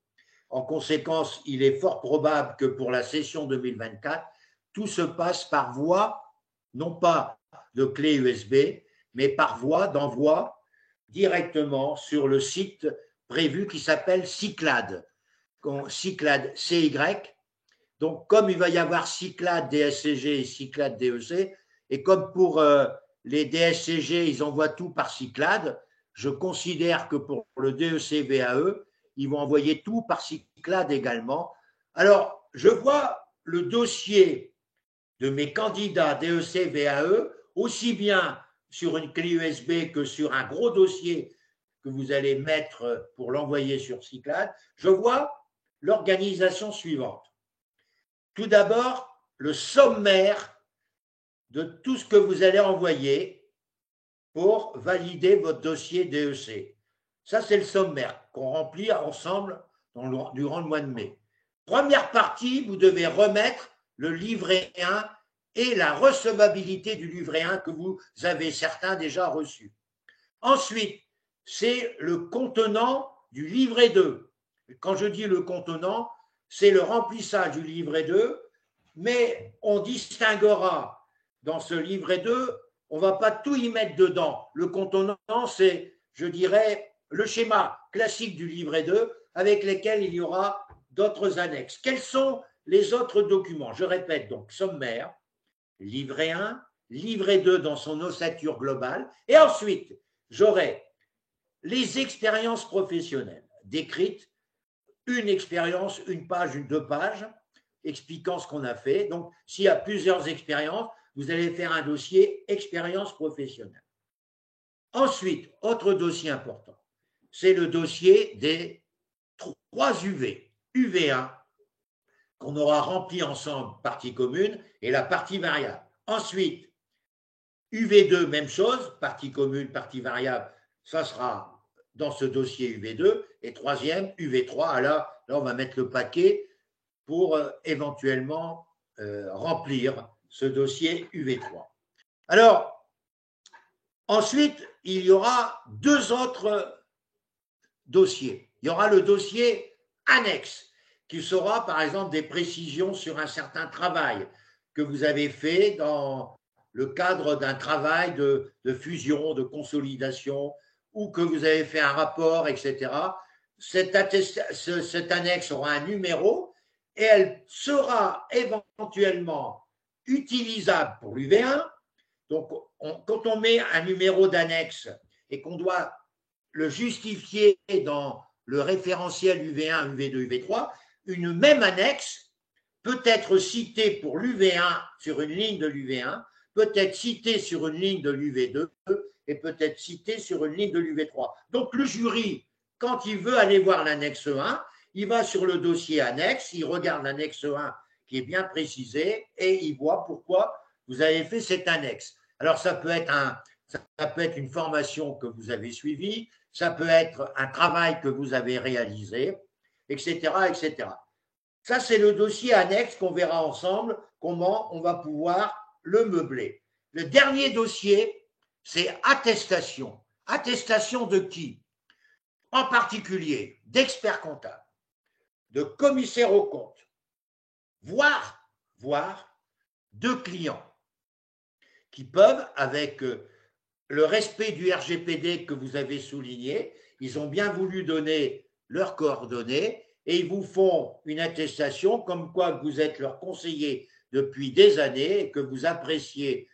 En conséquence, il est fort probable que pour la session 2024, tout se passe par voie, non pas de clé USB, mais par voie d'envoi directement sur le site prévu qui s'appelle Cyclade. Cyclade, CY, Donc, comme il va y avoir Cyclades DSCG et Cyclades DEC, et comme pour les DSCG, ils envoient tout par Cyclades, je considère que pour le DEC VAE, ils vont envoyer tout par Cyclades également. Alors, je vois le dossier de mes candidats DEC VAE, aussi bien sur une clé USB que sur un gros dossier que vous allez mettre pour l'envoyer sur Cyclades. Je vois l'organisation suivante. Tout d'abord, le sommaire de tout ce que vous allez envoyer pour valider votre dossier DEC. Ça, c'est le sommaire qu'on remplit ensemble durant le mois de mai. Première partie, vous devez remettre le livret 1 et la recevabilité du livret 1 que vous avez certains déjà reçu. Ensuite, c'est le contenant du livret 2. Quand je dis le contenant, c'est le remplissage du livret 2, mais on distinguera dans ce livret 2, on ne va pas tout y mettre dedans. Le contenant, c'est, je dirais, le schéma classique du livret 2 avec lesquels il y aura d'autres annexes. Quels sont les autres documents? Je répète donc, sommaire, livret 1, livret 2 dans son ossature globale, et ensuite, j'aurai les expériences professionnelles décrites, une expérience, une page, deux pages, expliquant ce qu'on a fait. Donc, s'il y a plusieurs expériences, vous allez faire un dossier expérience professionnelle. Ensuite, autre dossier important, c'est le dossier des 3 UV. UV1, qu'on aura rempli ensemble, partie commune, et la partie variable. Ensuite, UV2, même chose, partie commune, partie variable, ça sera dans ce dossier UV2. Et troisième, UV3, là, on va mettre le paquet pour éventuellement remplir ce dossier UV3. Alors, ensuite, il y aura 2 autres dossiers. Il y aura le dossier annexe, qui sera par exemple des précisions sur un certain travail que vous avez fait dans le cadre d'un travail de fusion, de consolidation, ou que vous avez fait un rapport, etc. Cette annexe aura un numéro et elle sera éventuellement utilisable pour l'UV1. Donc, quand on met un numéro d'annexe et qu'on doit le justifier dans le référentiel UV1, UV2, UV3, une même annexe peut être citée pour l'UV1 sur une ligne de l'UV1, peut être citée sur une ligne de l'UV2 et peut être citée sur une ligne de l'UV3. Donc, le jury, quand il veut aller voir l'annexe 1, il va sur le dossier annexe, il regarde l'annexe 1 qui est bien précisée et il voit pourquoi vous avez fait cette annexe. Alors, ça peut être une formation que vous avez suivie, ça peut être un travail que vous avez réalisé, etc., etc. Ça, c'est le dossier annexe qu'on verra ensemble, comment on va pouvoir le meubler. Le dernier dossier, c'est attestation. Attestation de qui? En particulier d'experts comptables, de commissaires aux comptes, voire de clients qui peuvent, avec le respect du RGPD que vous avez souligné, ils ont bien voulu donner leurs coordonnées et ils vous font une attestation comme quoi vous êtes leur conseiller depuis des années et que vous appréciez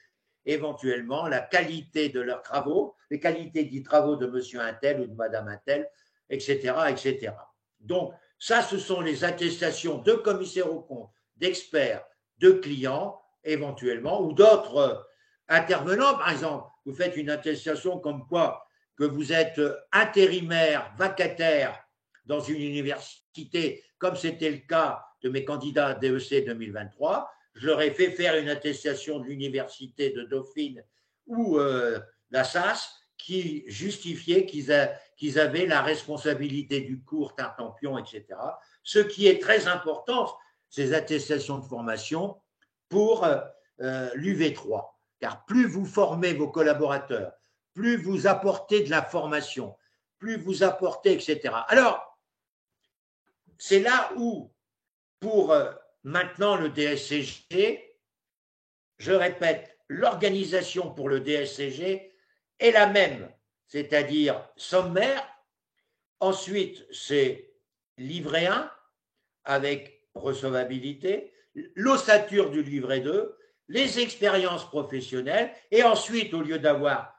éventuellement la qualité de leurs travaux, les qualités des travaux de monsieur Untel ou de madame Untel, etc., etc. Donc, ça, ce sont les attestations de commissaires aux comptes, d'experts, de clients, éventuellement, ou d'autres intervenants. Par exemple, vous faites une attestation comme quoi que vous êtes intérimaire, vacataire dans une université, comme c'était le cas de mes candidats à DEC 2023. Je leur ai fait faire une attestation de l'université de Dauphine ou la SAS qui justifiait qu'ils avaient la responsabilité du cours Tartampion, etc. Ce qui est très important, ces attestations de formation pour l'UV3. Car plus vous formez vos collaborateurs, plus vous apportez de la formation, plus vous apportez, etc. Alors, c'est là où, pour maintenant le DSCG, je répète, l'organisation pour le DSCG est la même, c'est-à-dire sommaire. Ensuite, c'est livret 1 avec recevabilité, l'ossature du livret 2, les expériences professionnelles, et ensuite, au lieu d'avoir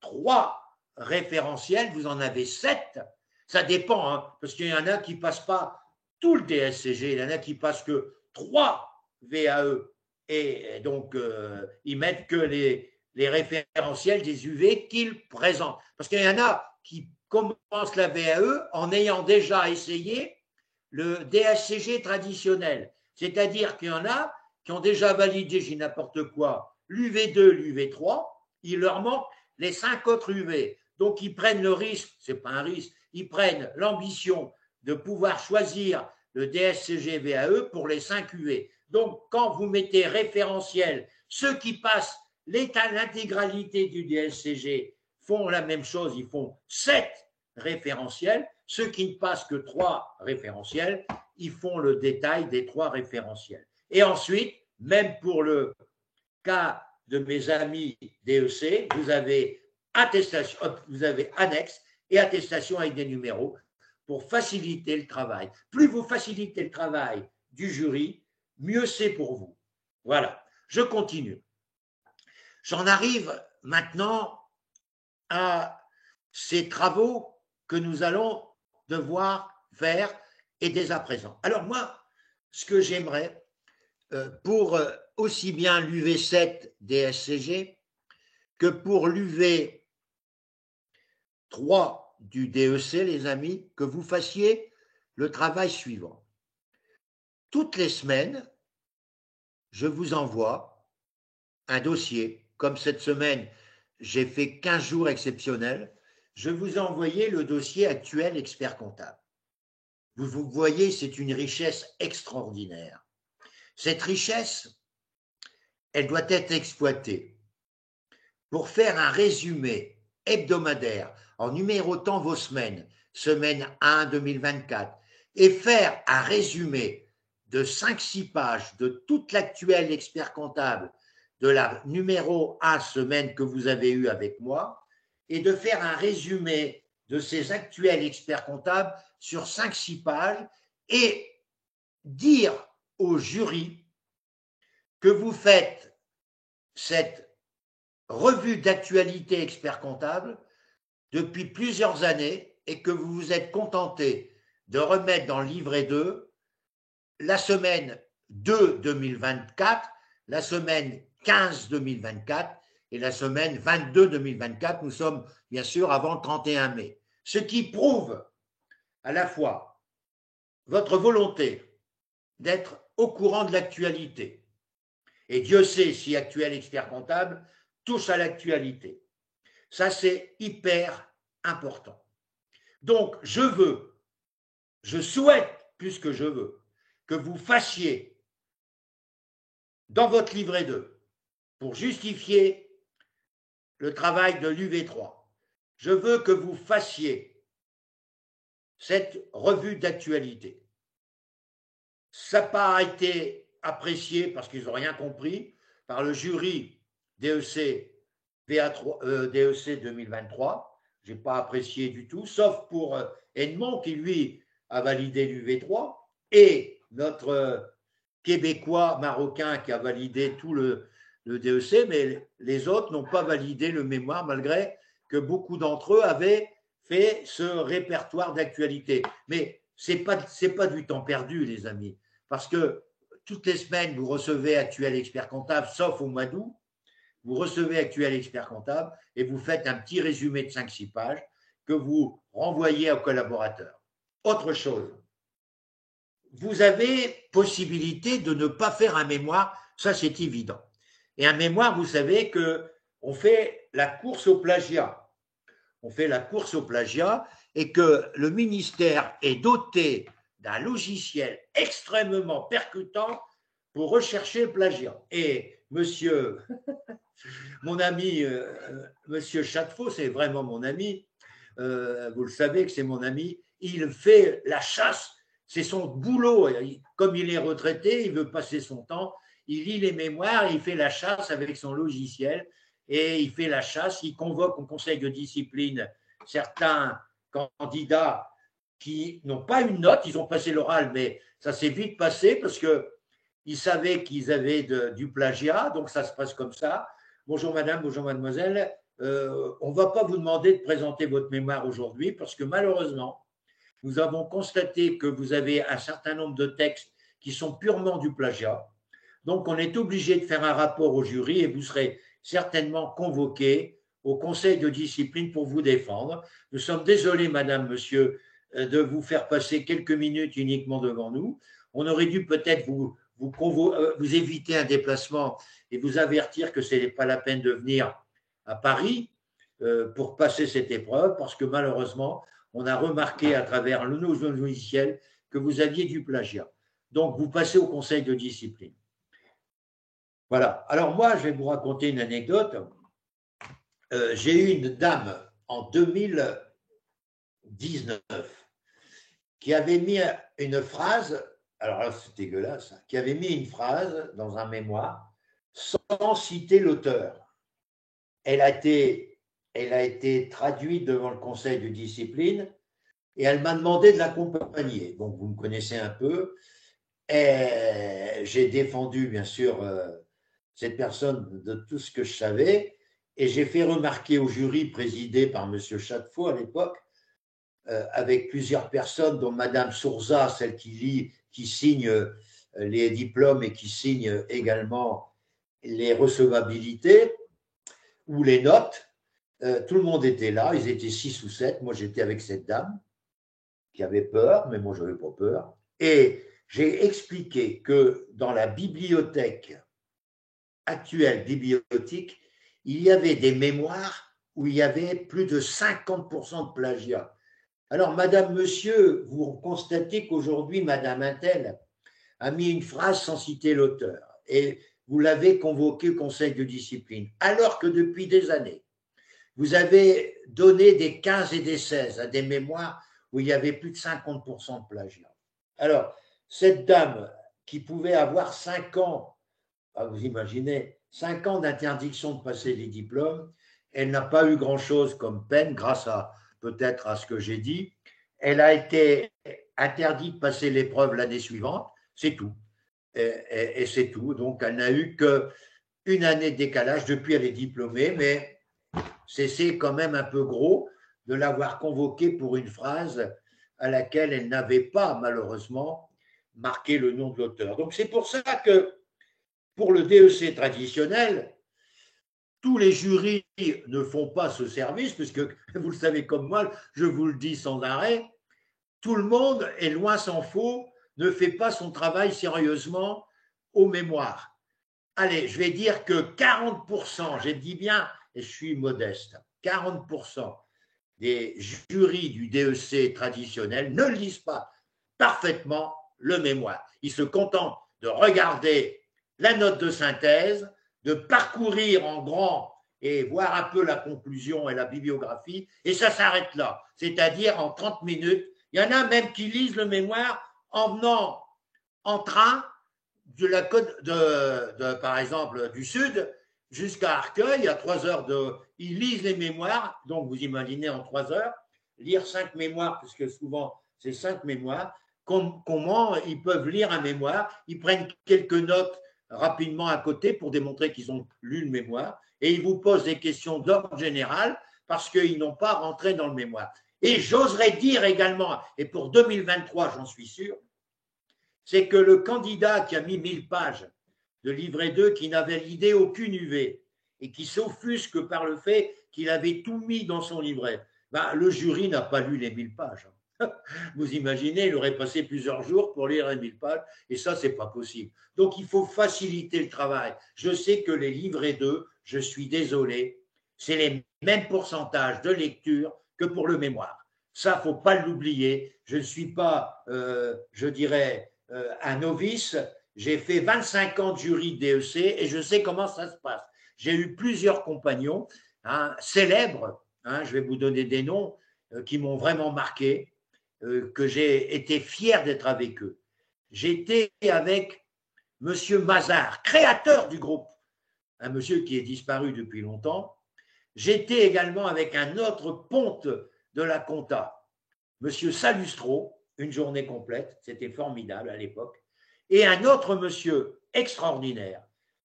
3 référentiels, vous en avez 7. Ça dépend, hein, parce qu'il y en a qui ne passent pas tout le DSCG, il y en a qui passent que 3 VAE, et donc ils mettent que les référentiels des UV qu'ils présentent. Parce qu'il y en a qui commencent la VAE en ayant déjà essayé le DSCG traditionnel. C'est-à-dire qu'il y en a qui ont déjà validé, j'ai n'importe quoi, l'UV2, l'UV3, il leur manque les 5 autres UV. Donc ils prennent le risque, ce n'est pas un risque, ils prennent l'ambition de pouvoir choisir le DSCG VAE pour les 5 UV. Donc quand vous mettez référentiel, ceux qui passent l'intégralité du DSCG font la même chose, ils font 7 référentiels. Ceux qui ne passent que 3 référentiels, ils font le détail des 3 référentiels. Et ensuite, même pour le cas de mes amis DEC, vous avez attestation, vous avez annexe et attestation avec des numéros pour faciliter le travail. Plus vous facilitez le travail du jury, mieux c'est pour vous. Voilà, je continue. J'en arrive maintenant à ces travaux que nous allons devoir faire et dès à présent. Alors moi, ce que j'aimerais pour aussi bien l'UV7 DSCG que pour l'UV3 du DEC, les amis, que vous fassiez le travail suivant. Toutes les semaines, je vous envoie un dossier. Comme cette semaine, j'ai fait 15 jours exceptionnels, je vous ai envoyé le dossier actuel expert comptable. Vous voyez, c'est une richesse extraordinaire. Cette richesse, elle doit être exploitée pour faire un résumé hebdomadaire en numérotant vos semaines, semaine 1 2024, et faire un résumé de 5-6 pages de toute l'actuelle expert comptable de la numéro 1 semaine que vous avez eue avec moi, et de faire un résumé de ces actuels experts comptables sur 5-6 pages et dire au jury que vous faites cette revue d'actualité expert comptable depuis plusieurs années et que vous vous êtes contenté de remettre dans le livret 2 la semaine 2 2024, la semaine 15 2024 et la semaine 22 2024. Nous sommes bien sûr avant le 31 mai. Ce qui prouve à la fois votre volonté d'être au courant de l'actualité. Et Dieu sait si actuel expert comptable touche à l'actualité. Ça, c'est hyper important. Donc, je souhaite, plus que je veux, que vous fassiez dans votre livret 2, pour justifier le travail de l'UV3, je veux que vous fassiez cette revue d'actualité. Ça n'a pas été apprécié parce qu'ils n'ont rien compris par le jury DEC, DEC 2023. Je n'ai pas apprécié du tout, sauf pour Edmond qui, lui, a validé l'UV3 et notre Québécois marocain qui a validé tout le DEC, mais les autres n'ont pas validé le mémoire malgré que beaucoup d'entre eux avaient fait ce répertoire d'actualité. Mais ce n'est pas du temps perdu, les amis, parce que toutes les semaines, vous recevez Actuel Expert Comptable, sauf au mois d'août, vous recevez Actuel Expert Comptable et vous faites un petit résumé de 5-6 pages que vous renvoyez aux collaborateurs. Autre chose, vous avez possibilité de ne pas faire un mémoire, ça c'est évident. Et un mémoire, vous savez qu'on fait la course au plagiat. On fait la course au plagiat et que le ministère est doté d'un logiciel extrêmement percutant pour rechercher le plagiat. Et monsieur, mon ami, monsieur Chatefaux, c'est vraiment mon ami, vous le savez que c'est mon ami, il fait la chasse, c'est son boulot. Comme il est retraité, il veut passer son temps, il lit les mémoires, il fait la chasse avec son logiciel et il fait la chasse, il convoque au conseil de discipline certains candidats qui n'ont pas une note, ils ont passé l'oral, mais ça s'est vite passé parce qu'ils savaient qu'ils avaient du plagiat, donc ça se passe comme ça. Bonjour madame, bonjour mademoiselle, on ne va pas vous demander de présenter votre mémoire aujourd'hui parce que malheureusement, nous avons constaté que vous avez un certain nombre de textes qui sont purement du plagiat. Donc, on est obligé de faire un rapport au jury et vous serez certainement convoqué au conseil de discipline pour vous défendre. Nous sommes désolés, madame, monsieur, de vous faire passer quelques minutes uniquement devant nous. On aurait dû peut-être vous éviter un déplacement et vous avertir que ce n'est pas la peine de venir à Paris pour passer cette épreuve parce que malheureusement, on a remarqué à travers nos logiciels que vous aviez du plagiat. Donc, vous passez au conseil de discipline. Voilà. Alors, moi, je vais vous raconter une anecdote. J'ai eu une dame en 2019 qui avait mis une phrase, alors là, c'est dégueulasse, qui avait mis une phrase dans un mémoire sans citer l'auteur. Elle a été traduite devant le conseil de discipline et elle m'a demandé de l'accompagner. Donc, vous me connaissez un peu. J'ai défendu, bien sûr, cette personne de tout ce que je savais et j'ai fait remarquer au jury présidé par M. Chadefaux à l'époque, avec plusieurs personnes, dont Mme Sourza, celle qui signe les diplômes et qui signe également les recevabilités ou les notes. Tout le monde était là, ils étaient 6 ou 7. Moi, j'étais avec cette dame qui avait peur, mais moi, je n'avais pas peur. Et j'ai expliqué que dans la bibliothèque actuelle, bibliothèque, il y avait des mémoires où il y avait plus de 50% de plagiat. Alors, madame, monsieur, vous constatez qu'aujourd'hui, madame Intel a mis une phrase sans citer l'auteur et vous l'avez convoqué au conseil de discipline, alors que depuis des années, vous avez donné des 15 et des 16 à des mémoires où il y avait plus de 50% de plagiat. Alors, cette dame qui pouvait avoir 5 ans, vous imaginez, 5 ans d'interdiction de passer les diplômes, elle n'a pas eu grand-chose comme peine, grâce à peut-être à ce que j'ai dit. Elle a été interdite de passer l'épreuve l'année suivante, c'est tout. Et c'est tout. Donc, elle n'a eu qu'une année de décalage. Depuis, elle est diplômée, mais c'est quand même un peu gros de l'avoir convoquée pour une phrase à laquelle elle n'avait pas, malheureusement, marqué le nom de l'auteur. Donc, c'est pour ça que, pour le DEC traditionnel, tous les jurys ne font pas ce service, puisque, vous le savez comme moi, je vous le dis sans arrêt, tout le monde, et loin s'en faut, ne fait pas son travail sérieusement aux mémoires. Allez, je vais dire que 40%, j'ai dit bien, et je suis modeste, 40% des jurys du DEC traditionnel ne lisent pas parfaitement le mémoire. Ils se contentent de regarder la note de synthèse, de parcourir en grand et voir un peu la conclusion et la bibliographie, et ça s'arrête là. C'est-à-dire en 30 minutes, il y en a même qui lisent le mémoire en venant en train de la côte par exemple, du Sud jusqu'à Arcueil, à 3 heures ils lisent les mémoires, donc vous imaginez en 3 heures, lire 5 mémoires, puisque souvent c'est 5 mémoires, comment ils peuvent lire un mémoire, ils prennent quelques notes rapidement à côté pour démontrer qu'ils ont lu le mémoire, et ils vous posent des questions d'ordre général parce qu'ils n'ont pas rentré dans le mémoire. Et j'oserais dire également, et pour 2023, j'en suis sûr, c'est que le candidat qui a mis 1000 pages de livret 2, qui n'avait l'idée aucune UV, et qui s'offusque par le fait qu'il avait tout mis dans son livret, le jury n'a pas lu les 1000 pages. Vous imaginez, il aurait passé plusieurs jours pour lire les 1000 pages, et ça, c'est pas possible. Donc, il faut faciliter le travail. Je sais que les livrets 2, je suis désolé, c'est les mêmes pourcentages de lecture que pour le mémoire. Ça, faut pas l'oublier. Je ne suis pas, je dirais, un novice. J'ai fait 25 ans de jury de DEC et je sais comment ça se passe. J'ai eu plusieurs compagnons célèbres, je vais vous donner des noms, qui m'ont vraiment marqué, que j'ai été fier d'être avec eux. J'étais avec monsieur Mazard, créateur du groupe, un monsieur qui est disparu depuis longtemps. J'étais également avec un autre ponte de la compta, monsieur Salustro, une journée complète, c'était formidable à l'époque, et un autre monsieur extraordinaire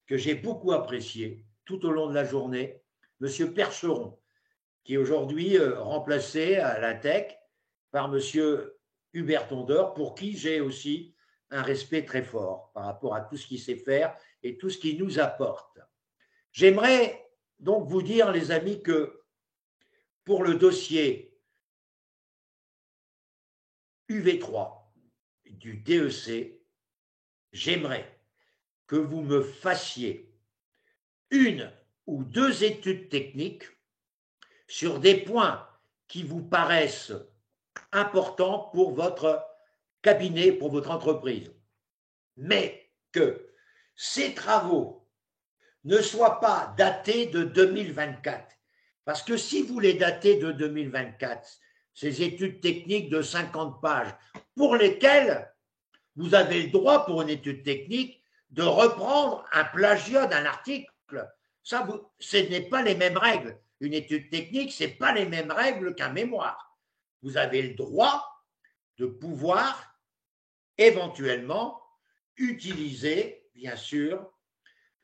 que j'ai beaucoup apprécié tout au long de la journée, monsieur Percheron, qui est aujourd'hui remplacé à l'INTEC par monsieur Hubert Tondeur, pour qui j'ai aussi un respect très fort par rapport à tout ce qu'il sait faire et tout ce qu'il nous apporte. J'aimerais donc vous dire, les amis, que pour le dossier UV3 du DEC, j'aimerais que vous me fassiez une ou deux études techniques sur des points qui vous paraissent importants pour votre cabinet, pour votre entreprise, mais que ces travaux ne soient pas datés de 2024. Parce que si vous les datez de 2024, ces études techniques de 50 pages, pour lesquelles vous avez le droit, pour une étude technique, de reprendre un plagiat d'un article, ça, ce n'est pas les mêmes règles. Une étude technique, ce n'est pas les mêmes règles qu'un mémoire. Vous avez le droit de pouvoir éventuellement utiliser, bien sûr,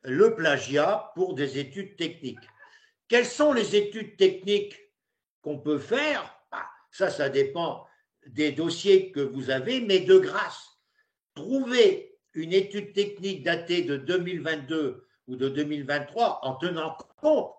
le plagiat pour des études techniques. Quelles sont les études techniques qu'on peut faire? Ça dépend des dossiers que vous avez, mais de grâce, trouvez une étude technique datée de 2022 ou de 2023 en tenant compte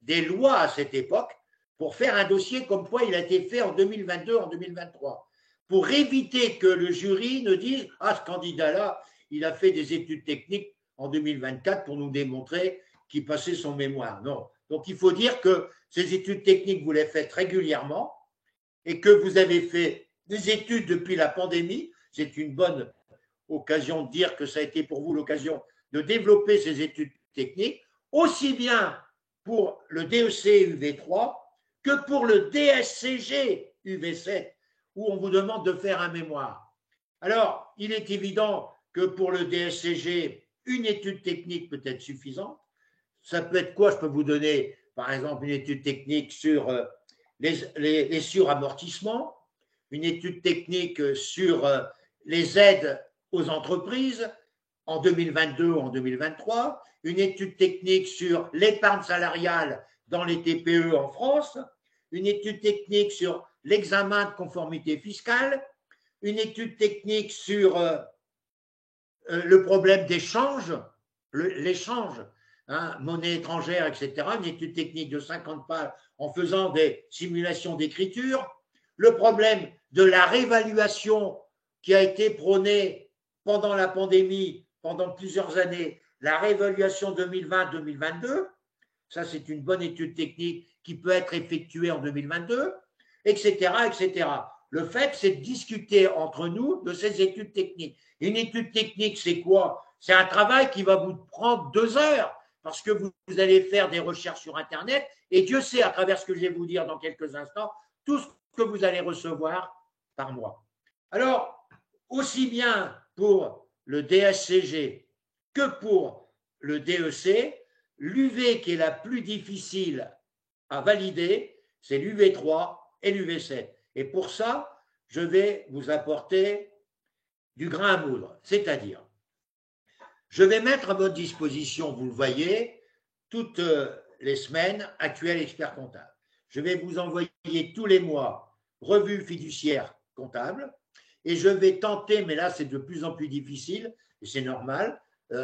des lois à cette époque pour faire un dossier comme quoi il a été fait en 2022, en 2023, pour éviter que le jury ne dise « Ah, ce candidat-là, il a fait des études techniques en 2024 pour nous démontrer qu'il passait son mémoire. » Non. Donc, il faut dire que ces études techniques, vous les faites régulièrement et que vous avez fait des études depuis la pandémie. C'est une bonne occasion de dire que ça a été pour vous l'occasion de développer ces études techniques, aussi bien pour le DEC UV3 que pour le DSCG UV7, où on vous demande de faire un mémoire. Alors, il est évident que pour le DSCG, une étude technique peut être suffisante. Ça peut être quoi? Je peux vous donner, par exemple, une étude technique sur les suramortissements, une étude technique sur les aides aux entreprises en 2022 ou en 2023, une étude technique sur l'épargne salariale dans les TPE en France, une étude technique sur l'examen de conformité fiscale, une étude technique sur le problème d'échange, l'échange, monnaie étrangère, etc., une étude technique de 50 pages en faisant des simulations d'écriture, le problème de la réévaluation qui a été prônée pendant la pandémie, pendant plusieurs années, la réévaluation 2020-2022, ça c'est une bonne étude technique qui peut être effectuée en 2022, etc., etc. Le fait, c'est de discuter entre nous de ces études techniques. Une étude technique, c'est quoi? C'est un travail qui va vous prendre 2 heures parce que vous allez faire des recherches sur Internet et Dieu sait, à travers ce que je vais vous dire dans quelques instants, tout ce que vous allez recevoir par mois. Alors, aussi bien pour le DSCG que pour le DEC, l'UV qui est la plus difficile à valider, c'est l'UV3 et l'UV7. Et pour ça, je vais vous apporter du grain à moudre, c'est-à-dire, je vais mettre à votre disposition, vous le voyez, toutes les semaines, Actuel Expert Comptable. Je vais vous envoyer tous les mois revue fiduciaire comptable et je vais tenter, mais là c'est de plus en plus difficile et c'est normal,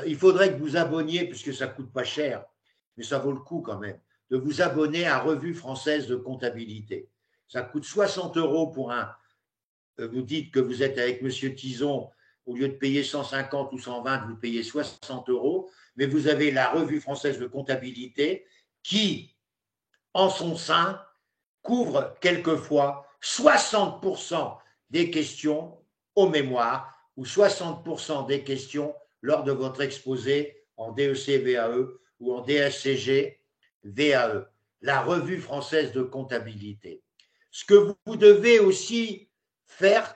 il faudrait que vous abonniez, puisque ça ne coûte pas cher, mais ça vaut le coup quand même, de vous abonner à Revue Française de Comptabilité. Ça coûte 60 € pour un. Vous dites que vous êtes avec M. Tison, au lieu de payer 150 ou 120, vous payez 60 €, mais vous avez la Revue Française de Comptabilité qui, en son sein, couvre quelquefois 60% des questions au mémoire ou 60% des questions lors de votre exposé en DEC VAE ou en DSCG VAE, la Revue Française de Comptabilité. Ce que vous devez aussi faire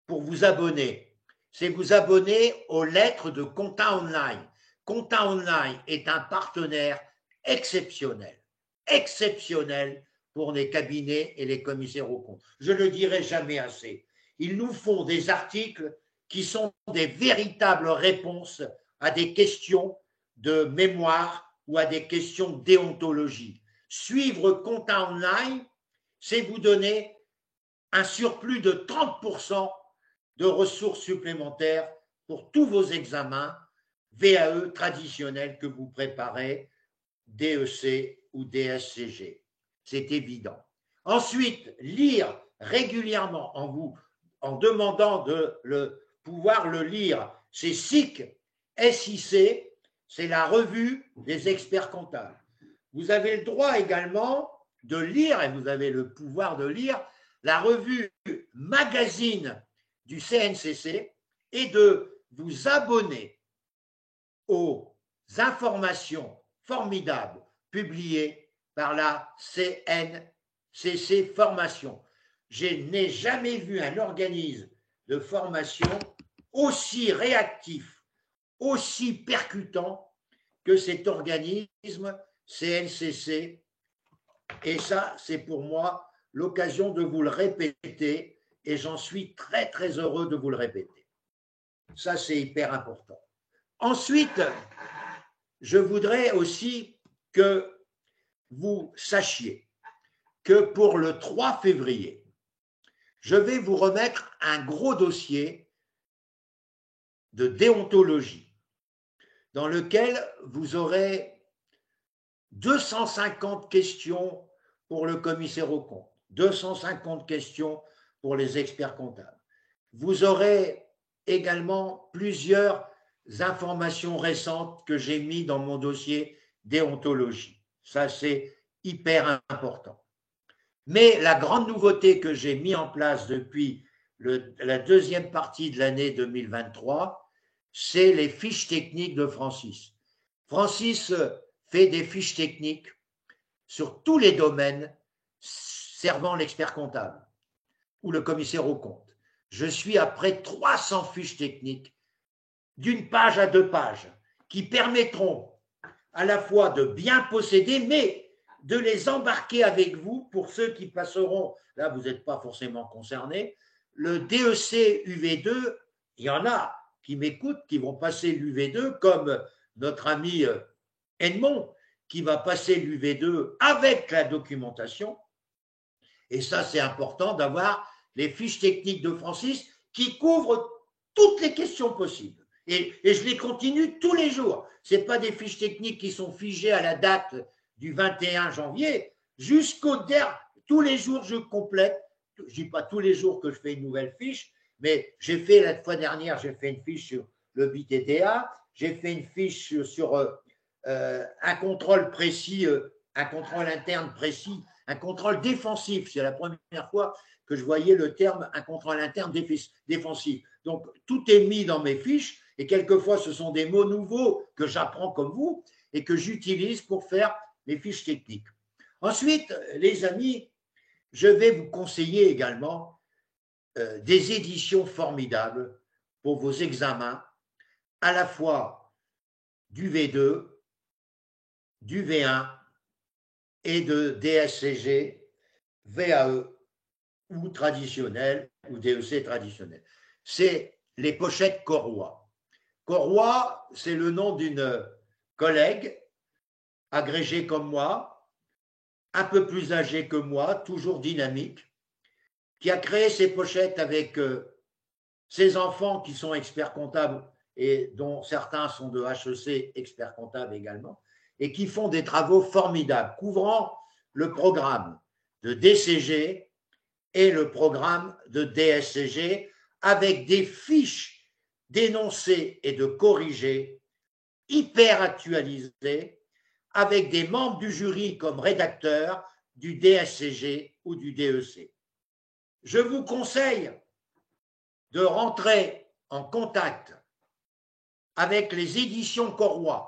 pour vous abonner, c'est vous abonner aux lettres de Compta Online. Compta Online est un partenaire exceptionnel pour les cabinets et les commissaires aux comptes. Je ne le dirai jamais assez. Ils nous font des articles qui sont des véritables réponses à des questions de mémoire ou à des questions de déontologie. Suivre Compta Online, c'est vous donner un surplus de 30% de ressources supplémentaires pour tous vos examens VAE traditionnels que vous préparez, DEC ou DSCG. C'est évident. Ensuite, lire régulièrement en demandant de pouvoir le lire. C'est SIC, SIC, c'est la revue des experts comptables. Vous avez le droit également de lire, et vous avez le pouvoir de lire, la revue magazine du CNCC et de vous abonner aux informations formidables publiées par la CNCC Formation. Je n'ai jamais vu un organisme de formation aussi réactif, aussi percutant que cet organisme CNCC. Et ça, c'est pour moi l'occasion de vous le répéter et j'en suis très, très heureux de vous le répéter. Ça, c'est hyper important. Ensuite, je voudrais aussi que vous sachiez que pour le 3 février, je vais vous remettre un gros dossier de déontologie dans lequel vous aurez 250 questions pour le commissaire aux comptes, 250 questions pour les experts comptables. Vous aurez également plusieurs informations récentes que j'ai mises dans mon dossier déontologie. Ça, c'est hyper important. Mais la grande nouveauté que j'ai mise en place depuis la deuxième partie de l'année 2023, c'est les fiches techniques de Francis. Francis fait des fiches techniques sur tous les domaines servant l'expert comptable ou le commissaire aux comptes. Je suis à près de 300 fiches techniques d'une page à 2 pages qui permettront à la fois de bien posséder, mais de les embarquer avec vous pour ceux qui passeront, là vous n'êtes pas forcément concernés, le DEC UV2, il y en a qui m'écoutent, qui vont passer l'UV2, comme notre ami Edmond, qui va passer l'UV2 avec la documentation. Et ça, c'est important d'avoir les fiches techniques de Francis qui couvrent toutes les questions possibles. Et je les continue tous les jours. Ce n'est pas des fiches techniques qui sont figées à la date du 21 janvier. Jusqu'au dernier, tous les jours, je complète. Je ne dis pas tous les jours que je fais une nouvelle fiche, mais j'ai fait la fois dernière, j'ai fait une fiche sur le BITDA, j'ai fait une fiche sur un contrôle précis, un contrôle interne précis, un contrôle défensif. C'est la première fois que je voyais le terme un contrôle interne défensif. Donc, tout est mis dans mes fiches et quelquefois, ce sont des mots nouveaux que j'apprends comme vous et que j'utilise pour faire mes fiches techniques. Ensuite, les amis, je vais vous conseiller également des éditions formidables pour vos examens, à la fois du V2, du V1 et de DSCG, VAE ou traditionnel ou DEC traditionnel. C'est les pochettes Corroy. Corroy, c'est le nom d'une collègue agrégée comme moi, un peu plus âgée que moi, toujours dynamique, qui a créé ces pochettes avec ses enfants qui sont experts comptables et dont certains sont de HEC, experts comptables également, et qui font des travaux formidables, couvrant le programme de DCG et le programme de DSCG avec des fiches d'énoncés et de corrigés hyper actualisées avec des membres du jury comme rédacteurs du DSCG ou du DEC. Je vous conseille de rentrer en contact avec les éditions Corroy.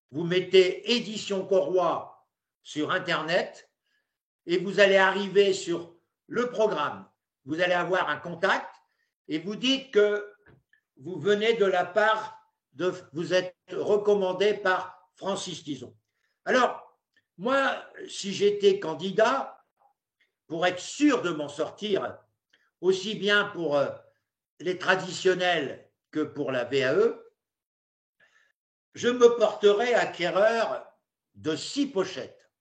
Vous mettez éditions Corroy sur Internet et vous allez arriver sur le programme. Vous allez avoir un contact et vous dites que vous venez de la part de, vous êtes recommandé par Francis Tison. Alors, moi, si j'étais candidat, pour être sûr de m'en sortir, aussi bien pour les traditionnels que pour la VAE, je me porterai acquéreur de 6 pochettes.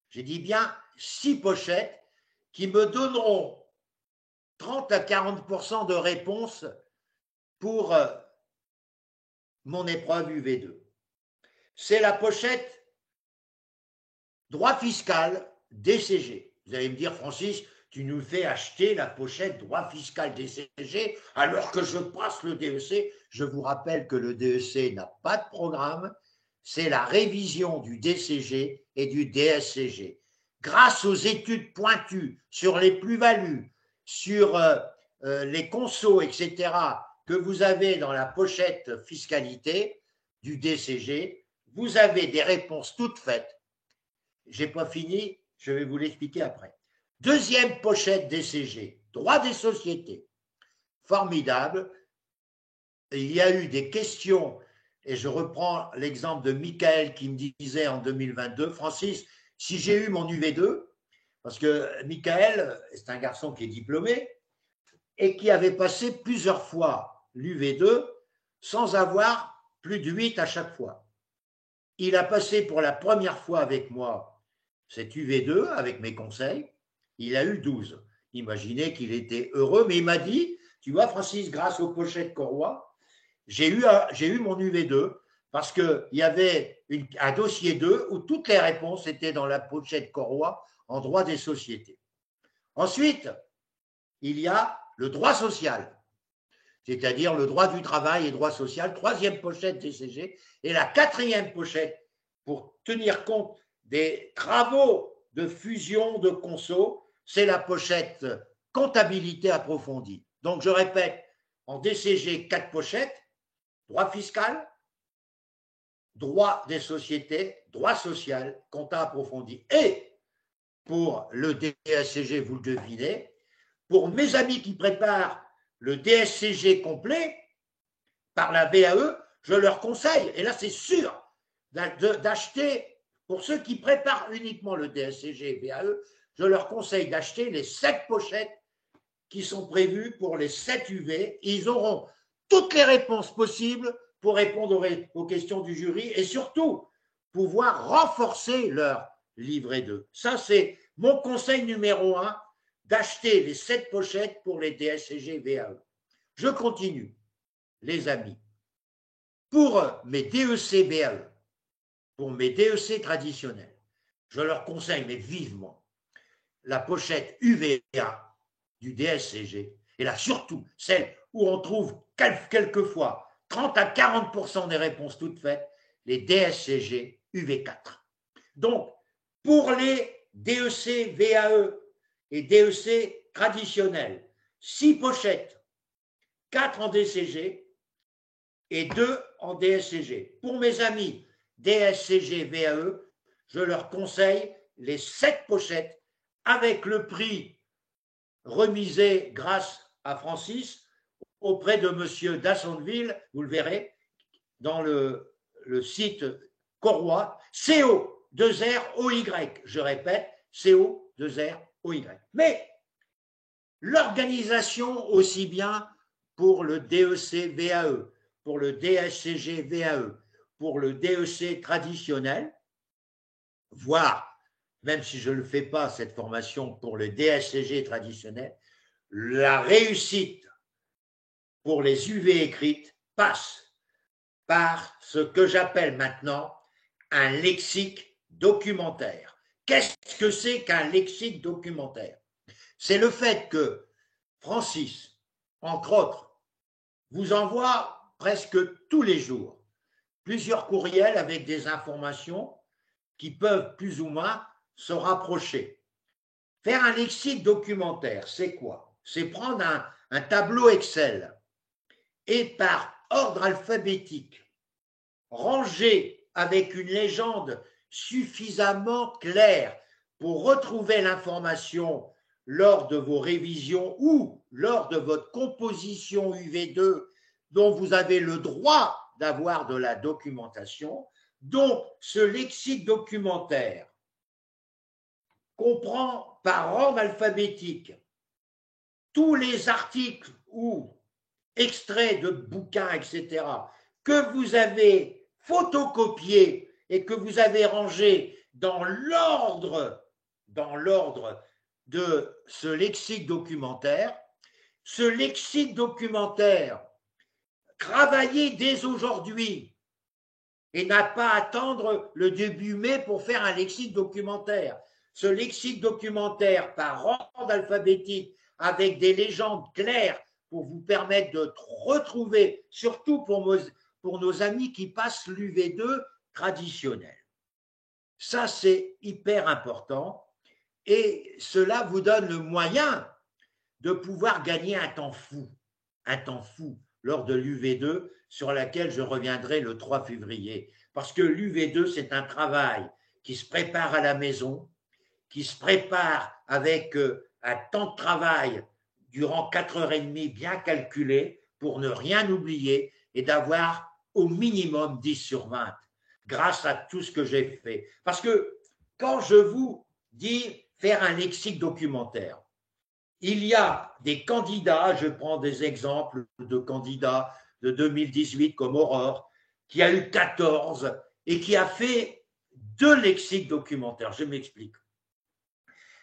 J'ai dit bien 6 pochettes qui me donneront 30 à 40% de réponse pour mon épreuve UV2. C'est la pochette droit fiscal DCG. Vous allez me dire, Francis, tu nous fais acheter la pochette droit fiscal DCG alors que je passe le DEC. Je vous rappelle que le DEC n'a pas de programme, c'est la révision du DCG et du DSCG. Grâce aux études pointues sur les plus-values, sur les consos, etc., que vous avez dans la pochette fiscalité du DCG, vous avez des réponses toutes faites. Je n'ai pas fini, je vais vous l'expliquer après. Deuxième pochette DCG, droit des sociétés. Formidable. Il y a eu des questions, et je reprends l'exemple de Michael qui me disait en 2022, Francis, si j'ai eu mon UV2, parce que Michael, c'est un garçon qui est diplômé et qui avait passé plusieurs fois l'UV2 sans avoir plus de 8 à chaque fois. Il a passé pour la première fois avec moi cet UV2 avec mes conseils, il a eu 12. Imaginez qu'il était heureux, mais il m'a dit, tu vois Francis, grâce aux pochettes Corroy, j'ai eu mon UV2 parce qu'il y avait un dossier 2 où toutes les réponses étaient dans la pochette Corroy en droit des sociétés. Ensuite, il y a le droit social, c'est-à-dire le droit du travail et droit social, troisième pochette DCG, et la quatrième pochette pour tenir compte des travaux de fusion de conso, c'est la pochette comptabilité approfondie. Donc, je répète, en DCG, 4 pochettes, droit fiscal, droit des sociétés, droit social, compta approfondi. Et pour le DSCG, vous le devinez, pour mes amis qui préparent le DSCG complet par la VAE, je leur conseille, et là c'est sûr, d'acheter, pour ceux qui préparent uniquement le DSCG et VAE, je leur conseille d'acheter les 7 pochettes qui sont prévues pour les 7 UV. Ils auront toutes les réponses possibles pour répondre aux questions du jury et surtout pouvoir renforcer leur livret 2. Ça, c'est mon conseil numéro 1, d'acheter les 7 pochettes pour les DSCG VAE. Je continue, les amis. Pour mes DEC VAE, pour mes DEC traditionnels, je leur conseille, mais vivement, la pochette UVA du DSCG, et là surtout celle où on trouve quelquefois 30 à 40% des réponses toutes faites, les DSCG UV4. Donc, pour les DEC VAE et DEC traditionnels, 6 pochettes, 4 en DCG et 2 en DSCG. Pour mes amis DSCG VAE, je leur conseille les 7 pochettes avec le prix remisé grâce à Francis auprès de M. Dassonville, vous le verrez, dans le site Corroy, CO2ROY. Je répète, CO2ROY. Mais l'organisation aussi bien pour le DEC VAE, pour le DSCG VAE, pour le DEC traditionnel, voire, même si je ne fais pas cette formation pour le DSCG traditionnel, la réussite pour les UV écrites passe par ce que j'appelle maintenant un lexique documentaire. Qu'est-ce que c'est qu'un lexique documentaire? C'est le fait que Francis, entre autres, vous envoie presque tous les jours plusieurs courriels avec des informations qui peuvent plus ou moins se rapprocher. Faire un lexique documentaire, c'est quoi? C'est prendre un tableau Excel et par ordre alphabétique, rangé avec une légende suffisamment claire pour retrouver l'information lors de vos révisions ou lors de votre composition UV2 dont vous avez le droit d'avoir de la documentation. Donc, ce lexique documentaire comprend par ordre alphabétique tous les articles ou extraits de bouquins, etc., que vous avez photocopiés et que vous avez rangés dans l'ordre de ce lexique documentaire, ce lexique documentaire, travaillez dès aujourd'hui et n'a pas à attendre le début mai pour faire un lexique documentaire. Ce lexique documentaire par ordre alphabétique avec des légendes claires pour vous permettre de retrouver, surtout pour nos amis qui passent l'UV2 traditionnel. Ça, c'est hyper important et cela vous donne le moyen de pouvoir gagner un temps fou lors de l'UV2 sur laquelle je reviendrai le 3 février. Parce que l'UV2, c'est un travail qui se prépare à la maison, qui se prépare avec un temps de travail durant 4h30 bien calculé pour ne rien oublier et d'avoir au minimum 10 sur 20 grâce à tout ce que j'ai fait. Parce que quand je vous dis faire un lexique documentaire, il y a des candidats, je prends des exemples de candidats de 2018 comme Aurore, qui a eu 14 et qui a fait 2 lexiques documentaires. Je m'explique.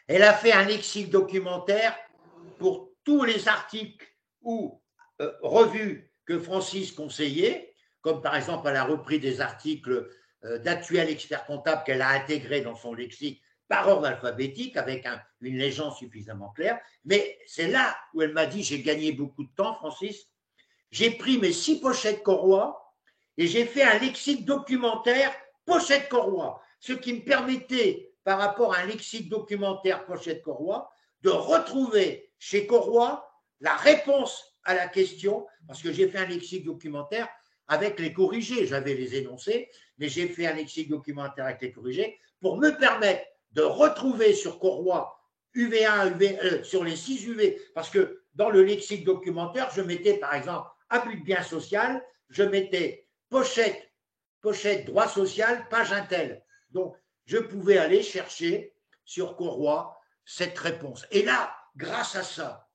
Elle a fait un lexique documentaire pour tous les articles ou revues que Francis conseillait, comme par exemple elle a repris des articles d'actuels experts comptables qu'elle a intégrés dans son lexique par ordre alphabétique avec une légende suffisamment claire. Mais c'est là où elle m'a dit, j'ai gagné beaucoup de temps, Francis. J'ai pris mes 6 pochettes Corroy et j'ai fait un lexique documentaire pochette Corroy, ce qui me permettait, par rapport à un lexique documentaire pochette Corroy, de retrouver chez Corroy la réponse à la question, parce que j'ai fait un lexique documentaire avec les corrigés, j'avais les énoncés, mais j'ai fait un lexique documentaire avec les corrigés pour me permettre de retrouver sur Corroy UV1, sur les 6 UV, parce que dans le lexique documentaire, je mettais par exemple abus de bien social, je mettais pochette droit social, page Intel. Donc, je pouvais aller chercher sur Corroy cette réponse. Et là, grâce à ça,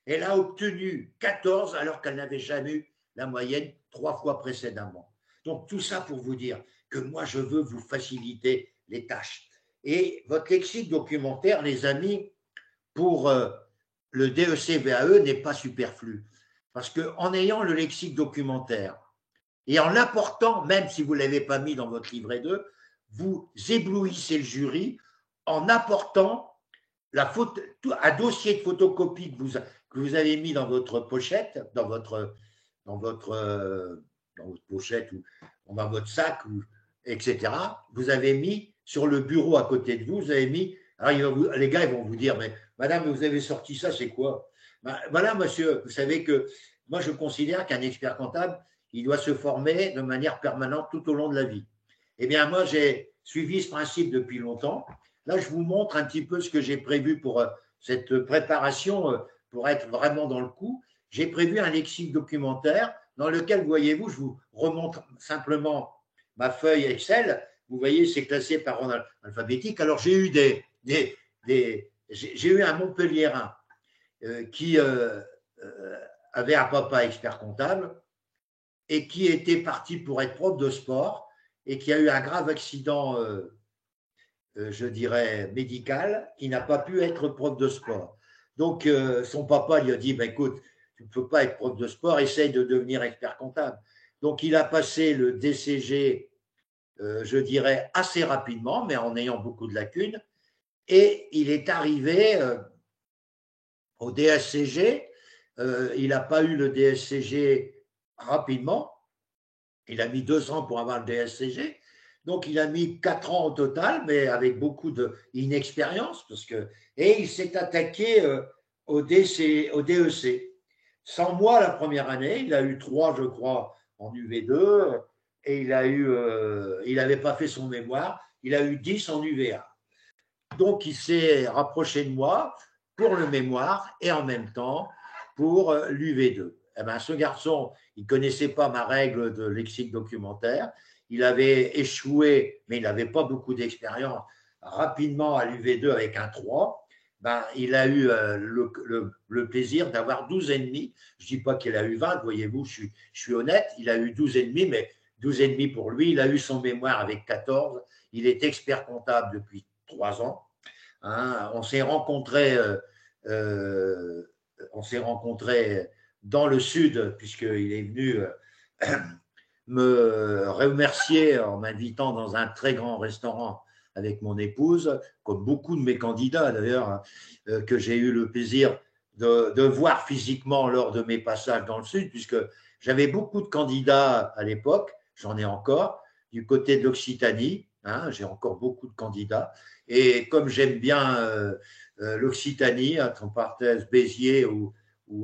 elle a obtenu 14 alors qu'elle n'avait jamais eu la moyenne 3 fois précédemment. Donc, tout ça pour vous dire que moi, je veux vous faciliter les tâches. Et votre lexique documentaire, les amis, pour le DEC-VAE n'est pas superflu. Parce qu'en ayant le lexique documentaire et en l'apportant, même si vous ne l'avez pas mis dans votre livret 2, vous éblouissez le jury en apportant un dossier de photocopie que vous avez mis dans votre pochette, dans votre pochette ou dans votre sac, etc. Vous avez mis sur le bureau à côté de vous, vous avez mis. Alors les gars, ils vont vous dire, mais madame, vous avez sorti ça, c'est quoi? Ben, voilà, monsieur, vous savez que moi, je considère qu'un expert comptable, il doit se former de manière permanente tout au long de la vie. Eh bien, moi, j'ai suivi ce principe depuis longtemps. Là, je vous montre un petit peu ce que j'ai prévu pour cette préparation, pour être vraiment dans le coup. J'ai prévu un lexique documentaire dans lequel, voyez-vous, je vous remontre simplement ma feuille Excel. Vous voyez, c'est classé par ordre alphabétique. Alors, j'ai eu j'ai eu un Montpelliérain qui avait un papa expert comptable et qui était parti pour être prof de sport et qui a eu un grave accident, je dirais, médical, qui n'a pas pu être prof de sport. Donc, son papa lui a dit, bah, écoute, tu ne peux pas être prof de sport, essaye de devenir expert comptable. Donc, il a passé le DCG, je dirais, assez rapidement, mais en ayant beaucoup de lacunes, et il est arrivé au DSCG. Il n'a pas eu le DSCG rapidement. Il a mis 2 ans pour avoir le DSCG. Donc, il a mis 4 ans au total, mais avec beaucoup d'inexpérience. Et il s'est attaqué au DEC. Sans moi, la première année, il a eu 3, je crois, en UV2, et il n'avait pas fait son mémoire, il a eu 10 en UV1. Donc, il s'est rapproché de moi pour le mémoire et en même temps pour l'UV2. Eh ben, ce garçon, il ne connaissait pas ma règle de lexique documentaire. Il avait échoué, mais il n'avait pas beaucoup d'expérience rapidement à l'UV2 avec un 3, ben, il a eu le plaisir d'avoir 12,5. Je ne dis pas qu'il a eu 20, voyez-vous, je suis honnête, il a eu 12,5, mais 12,5 pour lui. Il a eu son mémoire avec 14. Il est expert comptable depuis 3 ans. Hein. On s'est rencontrés dans le sud, puisqu'il est venu me remercier en m'invitant dans un très grand restaurant avec mon épouse, comme beaucoup de mes candidats d'ailleurs, que j'ai eu le plaisir de voir physiquement lors de mes passages dans le sud, puisque j'avais beaucoup de candidats à l'époque, j'en ai encore, du côté de l'Occitanie, hein, j'ai encore beaucoup de candidats, et comme j'aime bien l'Occitanie, entre parenthèses Béziers ou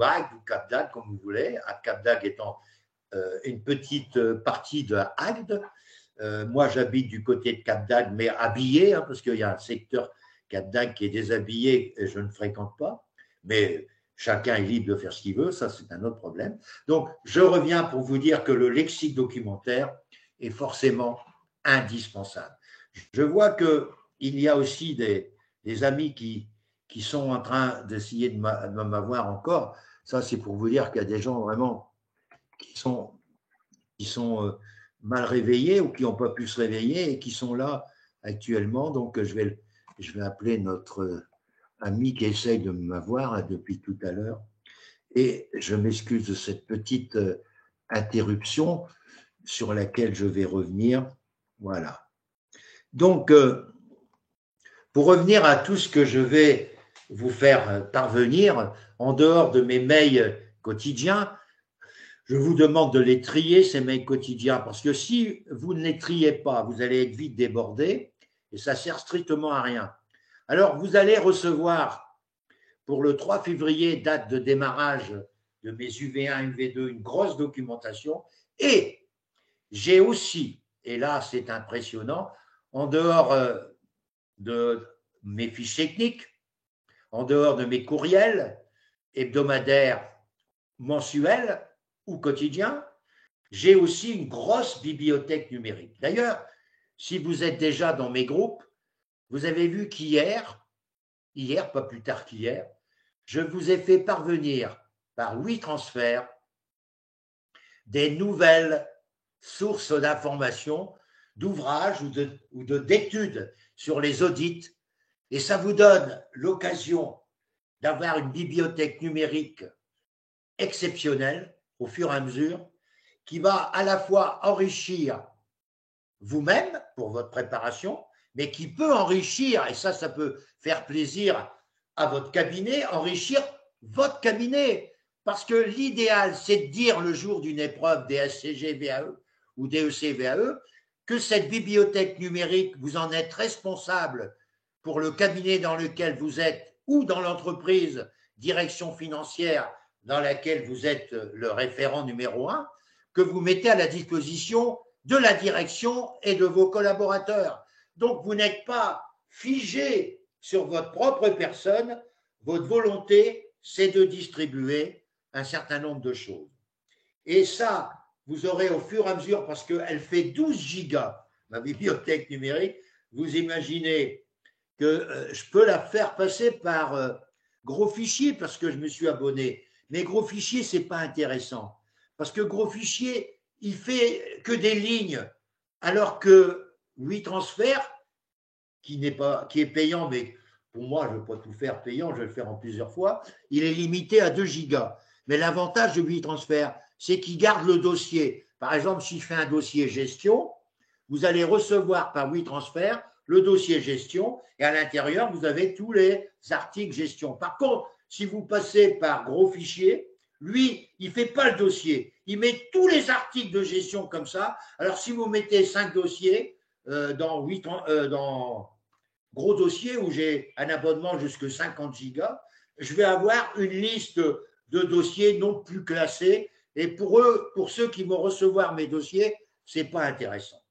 Agde ou Cap d'Agde, comme vous voulez, à Cap d'Agde étant une petite partie de Agde. Moi, j'habite du côté de Cap d'Agde, mais habillé, hein, parce qu'il y a un secteur Cap d'Agde qui est déshabillé et je ne fréquente pas. Mais chacun est libre de faire ce qu'il veut, ça c'est un autre problème. Donc, je reviens pour vous dire que le lexique documentaire est forcément indispensable. Je vois qu'il y a aussi des amis qui sont en train d'essayer de m'avoir encore. Ça, c'est pour vous dire qu'il y a des gens vraiment qui sont mal réveillés ou qui n'ont pas pu se réveiller et qui sont là actuellement. Donc, je vais appeler notre ami qui essaye de m'avoir depuis tout à l'heure. Et je m'excuse de cette petite interruption sur laquelle je vais revenir. Voilà. Donc, pour revenir à tout ce que je vais vous faire parvenir, en dehors de mes mails quotidiens, je vous demande de les trier, ces mails quotidiens, parce que si vous ne les triez pas, vous allez être vite débordé et ça ne sert strictement à rien. Alors, vous allez recevoir pour le 3 février, date de démarrage de mes UV1, UV2, une grosse documentation. Et j'ai aussi, et là c'est impressionnant, en dehors de mes fiches techniques, en dehors de mes courriels hebdomadaires, mensuels ou quotidiens, j'ai aussi une grosse bibliothèque numérique. D'ailleurs, si vous êtes déjà dans mes groupes, vous avez vu qu'hier, pas plus tard qu'hier, je vous ai fait parvenir par WeTransfer des nouvelles sources d'informations, d'ouvrages ou d'études sur les audits, et ça vous donne l'occasion d'avoir une bibliothèque numérique exceptionnelle au fur et à mesure, qui va à la fois enrichir vous-même pour votre préparation, mais qui peut enrichir, et ça peut faire plaisir à votre cabinet, enrichir votre cabinet. Parce que l'idéal, c'est de dire le jour d'une épreuve DSCG VAE ou DEC VAE que cette bibliothèque numérique, vous en êtes responsable pour le cabinet dans lequel vous êtes ou dans l'entreprise direction financière dans laquelle vous êtes le référent numéro 1, que vous mettez à la disposition de la direction et de vos collaborateurs. Donc, vous n'êtes pas figé sur votre propre personne. Votre volonté, c'est de distribuer un certain nombre de choses. Et ça, vous aurez au fur et à mesure, parce qu'elle fait 12 gigas, ma bibliothèque numérique, vous imaginez que je peux la faire passer par gros fichier parce que je me suis abonné. Mais gros fichier, ce n'est pas intéressant. Parce que gros fichier, il fait que des lignes. Alors que WeTransfer, qui est payant, mais pour moi, je ne veux pas tout faire payant, je vais le faire en plusieurs fois, il est limité à 2 gigas. Mais l'avantage de WeTransfer, c'est qu'il garde le dossier. Par exemple, si je fais un dossier gestion, vous allez recevoir par WeTransfer le dossier gestion et à l'intérieur, vous avez tous les articles gestion. Par contre, si vous passez par gros fichier, lui, il ne fait pas le dossier. Il met tous les articles de gestion comme ça. Alors, si vous mettez 5 dossiers dans gros dossier où j'ai un abonnement jusqu'à 50 gigas, je vais avoir une liste de dossiers non plus classés. Et pour ceux qui vont recevoir mes dossiers, ce n'est pas intéressant.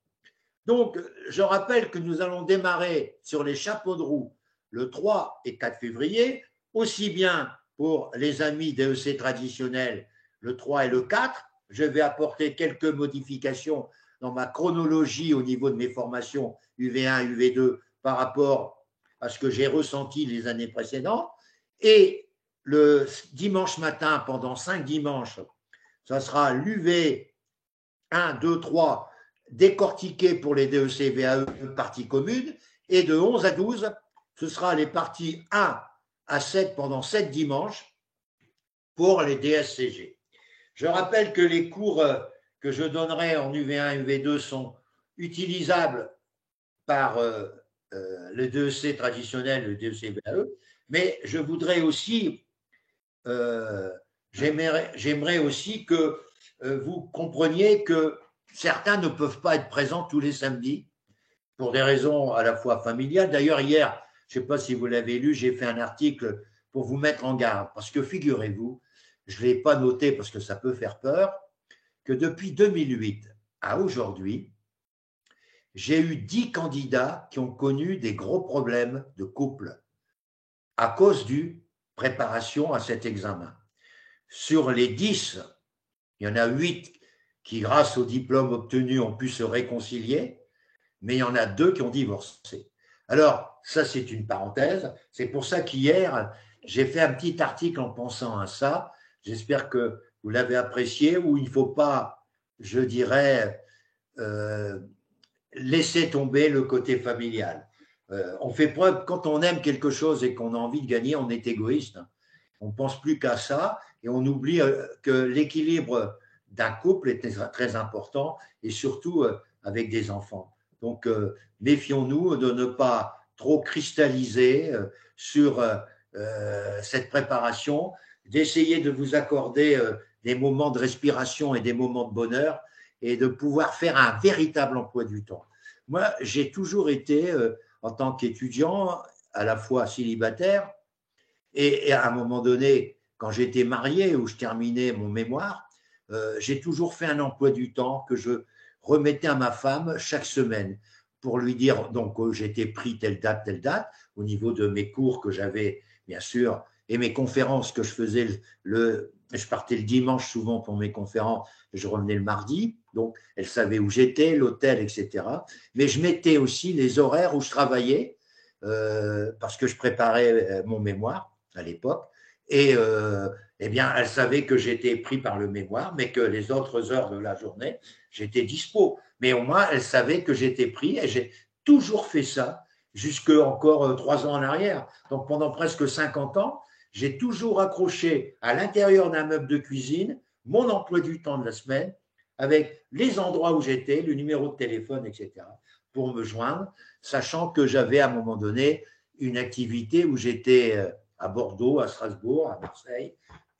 Donc, je rappelle que nous allons démarrer sur les chapeaux de roue le 3 et 4 février, aussi bien pour les amis DEC traditionnels le 3 et le 4. Je vais apporter quelques modifications dans ma chronologie au niveau de mes formations UV1, UV2, par rapport à ce que j'ai ressenti les années précédentes. Et le dimanche matin, pendant 5 dimanches, ça sera l'UV 1, 2, 3, décortiqué pour les DEC, VAE, parties communes. Et de 11 à 12, ce sera les parties 1 à 7 pendant 7 dimanches pour les DSCG. Je rappelle que les cours que je donnerai en UV1 et UV2 sont utilisables par le DEC traditionnel, le DEC VAE, mais je voudrais aussi, j'aimerais aussi que vous compreniez que certains ne peuvent pas être présents tous les samedis pour des raisons à la fois familiales. D'ailleurs, hier, je ne sais pas si vous l'avez lu, j'ai fait un article pour vous mettre en garde, parce que figurez-vous, je ne l'ai pas noté parce que ça peut faire peur, que depuis 2008 à aujourd'hui, j'ai eu 10 candidats qui ont connu des gros problèmes de couple à cause du préparation à cet examen. Sur les 10, il y en a 8 qui, grâce au diplôme obtenu, ont pu se réconcilier, mais il y en a 2 qui ont divorcé. Alors, ça, c'est une parenthèse. C'est pour ça qu'hier, j'ai fait un petit article en pensant à ça. J'espère que vous l'avez apprécié, où il ne faut pas, je dirais, laisser tomber le côté familial. On fait preuve, quand on aime quelque chose et qu'on a envie de gagner, on est égoïste. On ne pense plus qu'à ça et on oublie que l'équilibre d'un couple est très important et surtout avec des enfants. Donc, méfions-nous de ne pas trop cristalliser sur cette préparation, d'essayer de vous accorder des moments de respiration et des moments de bonheur et de pouvoir faire un véritable emploi du temps. Moi, j'ai toujours été, en tant qu'étudiant, à la fois célibataire et à un moment donné, quand j'étais marié ou je terminais mon mémoire, j'ai toujours fait un emploi du temps que je remettais à ma femme chaque semaine pour lui dire donc j'étais pris telle date, au niveau de mes cours que j'avais, bien sûr, et mes conférences que je faisais je partais le dimanche souvent pour mes conférences, je revenais le mardi, donc elle savait où j'étais, l'hôtel, etc. Mais je mettais aussi les horaires où je travaillais, parce que je préparais mon mémoire à l'époque, et eh bien, elle savait que j'étais pris par le mémoire, mais que les autres heures de la journée, j'étais dispo. Mais au moins, elle savait que j'étais pris, et j'ai toujours fait ça, jusque encore 3 ans en arrière. Donc, pendant presque 50 ans, j'ai toujours accroché à l'intérieur d'un meuble de cuisine mon emploi du temps de la semaine, avec les endroits où j'étais, le numéro de téléphone, etc., pour me joindre, sachant que j'avais à un moment donné une activité où j'étais à Bordeaux, à Strasbourg, à Marseille,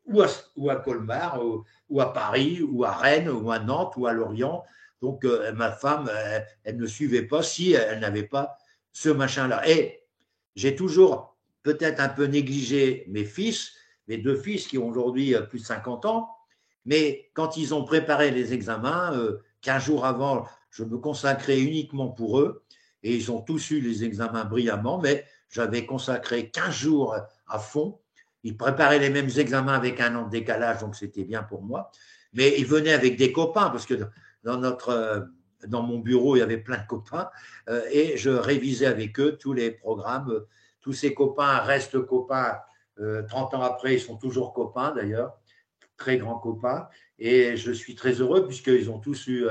ou à Colmar, ou à Paris, ou à Rennes, ou à Nantes, ou à Lorient. Donc, ma femme, elle ne suivait pas si elle n'avait pas ce machin-là. Et j'ai toujours peut-être un peu négligé mes fils, mes 2 fils qui ont aujourd'hui plus de 50 ans, mais quand ils ont préparé les examens, 15 jours avant, je me consacrais uniquement pour eux, et ils ont tous eu les examens brillamment, mais j'avais consacré 15 jours à fond. Ils préparaient les mêmes examens avec un an de décalage, donc c'était bien pour moi. Mais ils venaient avec des copains, parce que dans mon bureau, il y avait plein de copains, et je révisais avec eux tous les programmes. Tous ces copains restent copains 30 ans après, ils sont toujours copains d'ailleurs, très grands copains, et je suis très heureux puisqu'ils ont tous eu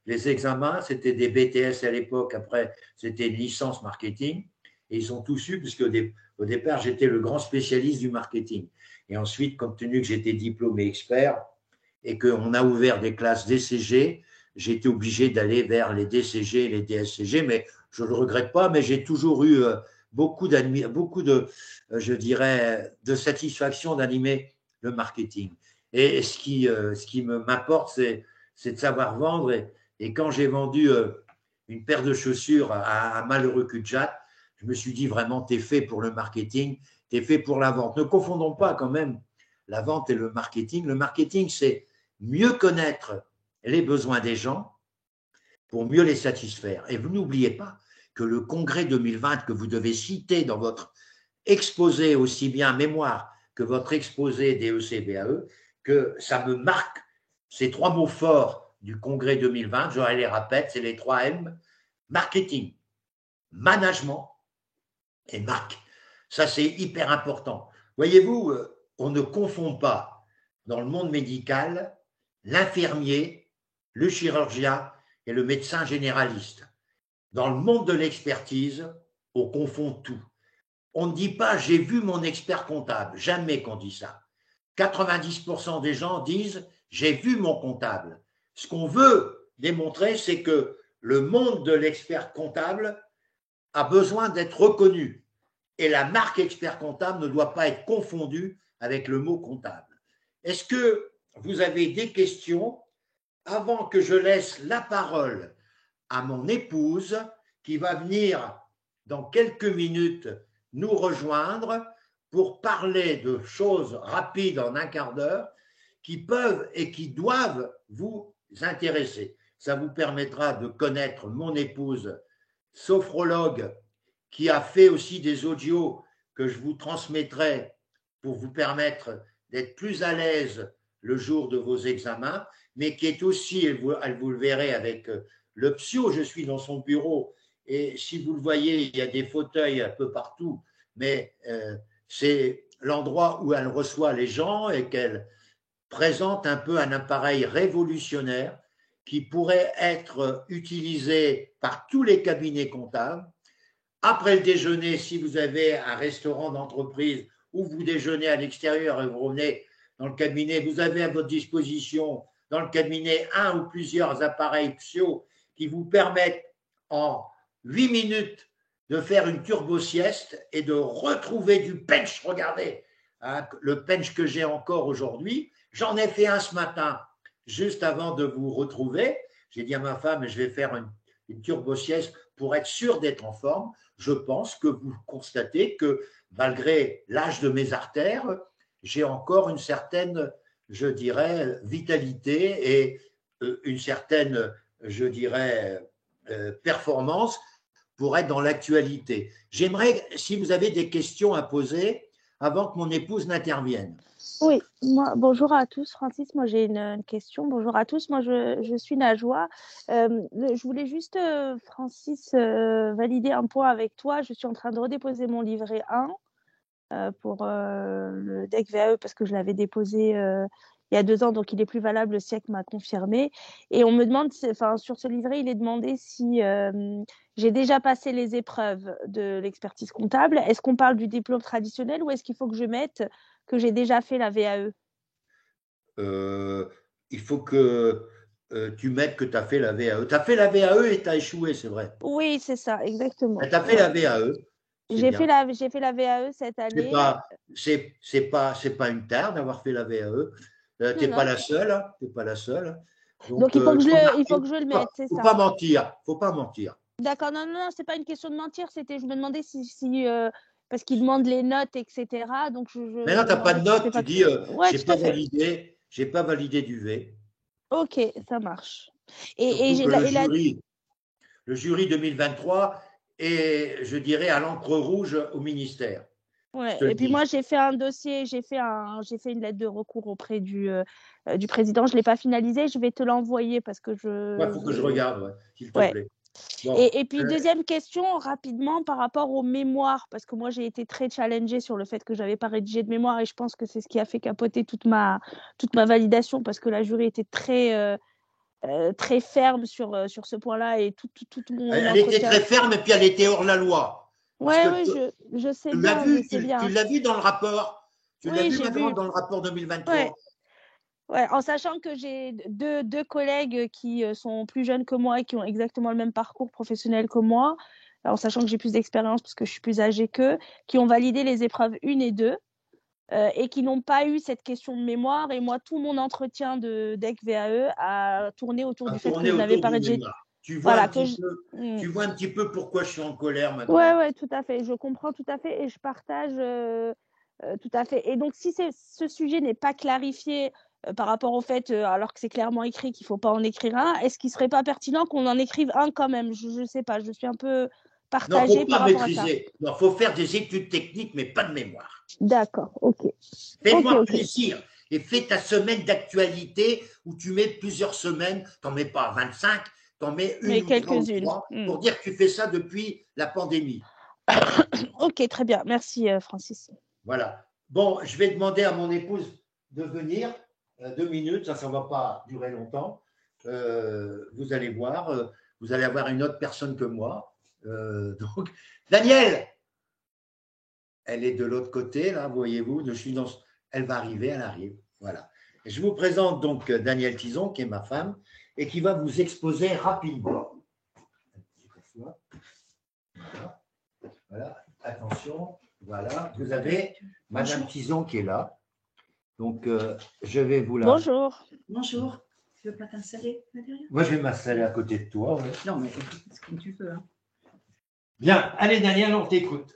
les examens, c'était des BTS à l'époque, après c'était une licence marketing, et ils ont tous eu, puisque au départ j'étais le grand spécialiste du marketing, et ensuite, compte tenu que j'étais diplômé expert et qu'on a ouvert des classes DCG, j'ai été obligé d'aller vers les DCG et les DSCG, mais je ne le regrette pas, mais j'ai toujours eu beaucoup de, je dirais, de satisfaction d'animer le marketing. Et ce qui m'apporte, c'est de savoir vendre. Et quand j'ai vendu une paire de chaussures à un malheureux cul-de-jatte, je me suis dit vraiment, tu es fait pour le marketing, tu es fait pour la vente. Ne confondons pas quand même la vente et le marketing. Le marketing, c'est mieux connaître les besoins des gens pour mieux les satisfaire. Et vous n'oubliez pas que le congrès 2020 que vous devez citer dans votre exposé, aussi bien mémoire que votre exposé DEC-VAE, que ça me marque ces 3 mots forts du congrès 2020, je les répète, c'est les 3 M, marketing, management Et Marc, ça c'est hyper important. Voyez-vous, on ne confond pas dans le monde médical l'infirmier, le chirurgien et le médecin généraliste. Dans le monde de l'expertise, on confond tout. On ne dit pas j'ai vu mon expert comptable, jamais qu'on dit ça. 90% des gens disent j'ai vu mon comptable. Ce qu'on veut démontrer, c'est que le monde de l'expert comptable a besoin d'être reconnu. Et la marque expert comptable ne doit pas être confondue avec le mot comptable. Est-ce que vous avez des questions avant que je laisse la parole à mon épouse qui va venir dans quelques minutes nous rejoindre pour parler de choses rapides en un quart d'heure qui peuvent et qui doivent vous intéresser. Ça vous permettra de connaître mon épouse, sophrologue, qui a fait aussi des audios que je vous transmettrai pour vous permettre d'être plus à l'aise le jour de vos examens, mais qui est aussi, elle vous le verrez avec le psy, je suis dans son bureau et si vous le voyez, il y a des fauteuils un peu partout, mais c'est l'endroit où elle reçoit les gens et qu'elle présente un peu un appareil révolutionnaire qui pourrait être utilisé par tous les cabinets comptables. Après le déjeuner, si vous avez un restaurant d'entreprise où vous déjeunez à l'extérieur et vous revenez dans le cabinet, vous avez à votre disposition dans le cabinet un ou plusieurs appareils Psyo qui vous permettent en 8 minutes de faire une turbo-sieste et de retrouver du bench. Regardez, hein, le bench que j'ai encore aujourd'hui, j'en ai fait un ce matin, juste avant de vous retrouver. J'ai dit à ma femme, je vais faire une turbo-sieste pour être sûr d'être en forme. Je pense que vous constatez que malgré l'âge de mes artères, j'ai encore une certaine, je dirais, vitalité et une certaine, je dirais, performance pour être dans l'actualité. J'aimerais, si vous avez des questions à poser, avant que mon épouse n'intervienne. Oui, bonjour à tous. Francis, moi j'ai une question. Bonjour à tous. Moi je suis Najwa. Je voulais juste, Francis, valider un point avec toi. Je suis en train de redéposer mon livret 1 pour le DEC VAE parce que je l'avais déposé il y a 2 ans, donc il est plus valable, le siècle m'a confirmé. Et on me demande, sur ce livret, il est demandé si j'ai déjà passé les épreuves de l'expertise comptable. Est-ce qu'on parle du diplôme traditionnel ou est-ce qu'il faut que je mette que j'ai déjà fait la VAE? Il faut que tu mettes que tu as fait la VAE. Tu as fait la VAE et tu as échoué, c'est vrai. Oui, c'est ça, exactement. Tu as fait la VAE, c'est J'ai bien. fait la VAE cette année. C'est pas une tare d'avoir fait la VAE. Tu n'es pas Non. la seule. Hein, t'es pas la seule. Donc Donc, il faut que je le mette, c'est faut ça. pas mentir. Faut pas mentir. D'accord, non, c'est pas une question de mentir, je me demandais si parce qu'ils demandent les notes, etc. Donc Maintenant, je tu n'as pas demandais de si c'était note. Tu pas dis, trop. Ouais, tout à fait. j'ai pas validé du V. Ok, ça marche. Et Surtout j'ai que et la... le jury 2023 est, je dirais, à l'encre rouge au ministère. Je Ouais. te le Et puis dis. moi j'ai fait un dossier, j'ai fait une lettre de recours auprès du président. Je l'ai pas finalisé, je vais te l'envoyer parce que Il faut que je regarde, ouais, s'il te ouais. plaît. Bon. Et puis, deuxième question, rapidement, par rapport aux mémoires, parce que moi, j'ai été très challengée sur le fait que je n'avais pas rédigé de mémoire et je pense que c'est ce qui a fait capoter toute ma validation parce que la jury était très ferme sur ce point-là et tout mon Elle était entretien. très ferme et puis elle était hors la loi. Parce que Ouais, je sais tu l'as bien, je vu, sais bien. tu l'as vu dans le rapport. Tu l'as Oui, vu, j'ai ma grande, vu. dans le rapport Ouais. 2023. Ouais, en sachant que j'ai deux collègues qui sont plus jeunes que moi et qui ont exactement le même parcours professionnel que moi, en sachant que j'ai plus d'expérience parce que je suis plus âgée qu'eux, qui ont validé les épreuves 1 et 2 et qui n'ont pas eu cette question de mémoire. Et moi, tout mon entretien de DEC VAE a tourné autour À du fait que tourner je n'avais autour pas du rédigé. mémoire. Tu vois un Voilà, petit peu, Mm. tu vois un petit peu pourquoi je suis en colère, ma grande. Ouais, tout à fait. Je comprends tout à fait et je partage tout à fait. Et donc, si ce sujet n'est pas clarifié par rapport au fait, alors que c'est clairement écrit qu'il ne faut pas en écrire un, est-ce qu'il ne serait pas pertinent qu'on en écrive un quand même? Je ne sais pas, je suis un peu Non, il ne faut partagée par pas rapport à ça. maîtriser. Non, il faut faire des études techniques, mais pas de mémoire. D'accord, ok. Fais-moi Ok. plaisir et fais ta semaine d'actualité où tu mets plusieurs semaines, tu n'en mets pas 25, tu en mets Mais une ou trois ou quelques-unes. trois pour dire que tu fais ça depuis la pandémie. Ok, très bien. Merci, Francis. Voilà. Bon, je vais demander à mon épouse de venir 2 minutes, ça ne va pas durer longtemps. Vous allez voir, vous allez avoir une autre personne que moi. Donc, Daniel, elle est de l'autre côté, là, voyez-vous. Je suis dans, elle va arriver, elle arrive. Voilà. Et je vous présente donc Daniel Tison, qui est ma femme, et qui va vous exposer rapidement. Voilà. Voilà. Attention. Voilà. Vous avez Madame Tison qui est là. Donc, je vais vous la. Bonjour. Bonjour. Tu veux pas t'installer là derrière? Moi, je vais m'installer à côté de toi. Ouais. Non, mais c'est comme tu veux. Hein. Bien. Allez, Daniel, on t'écoute.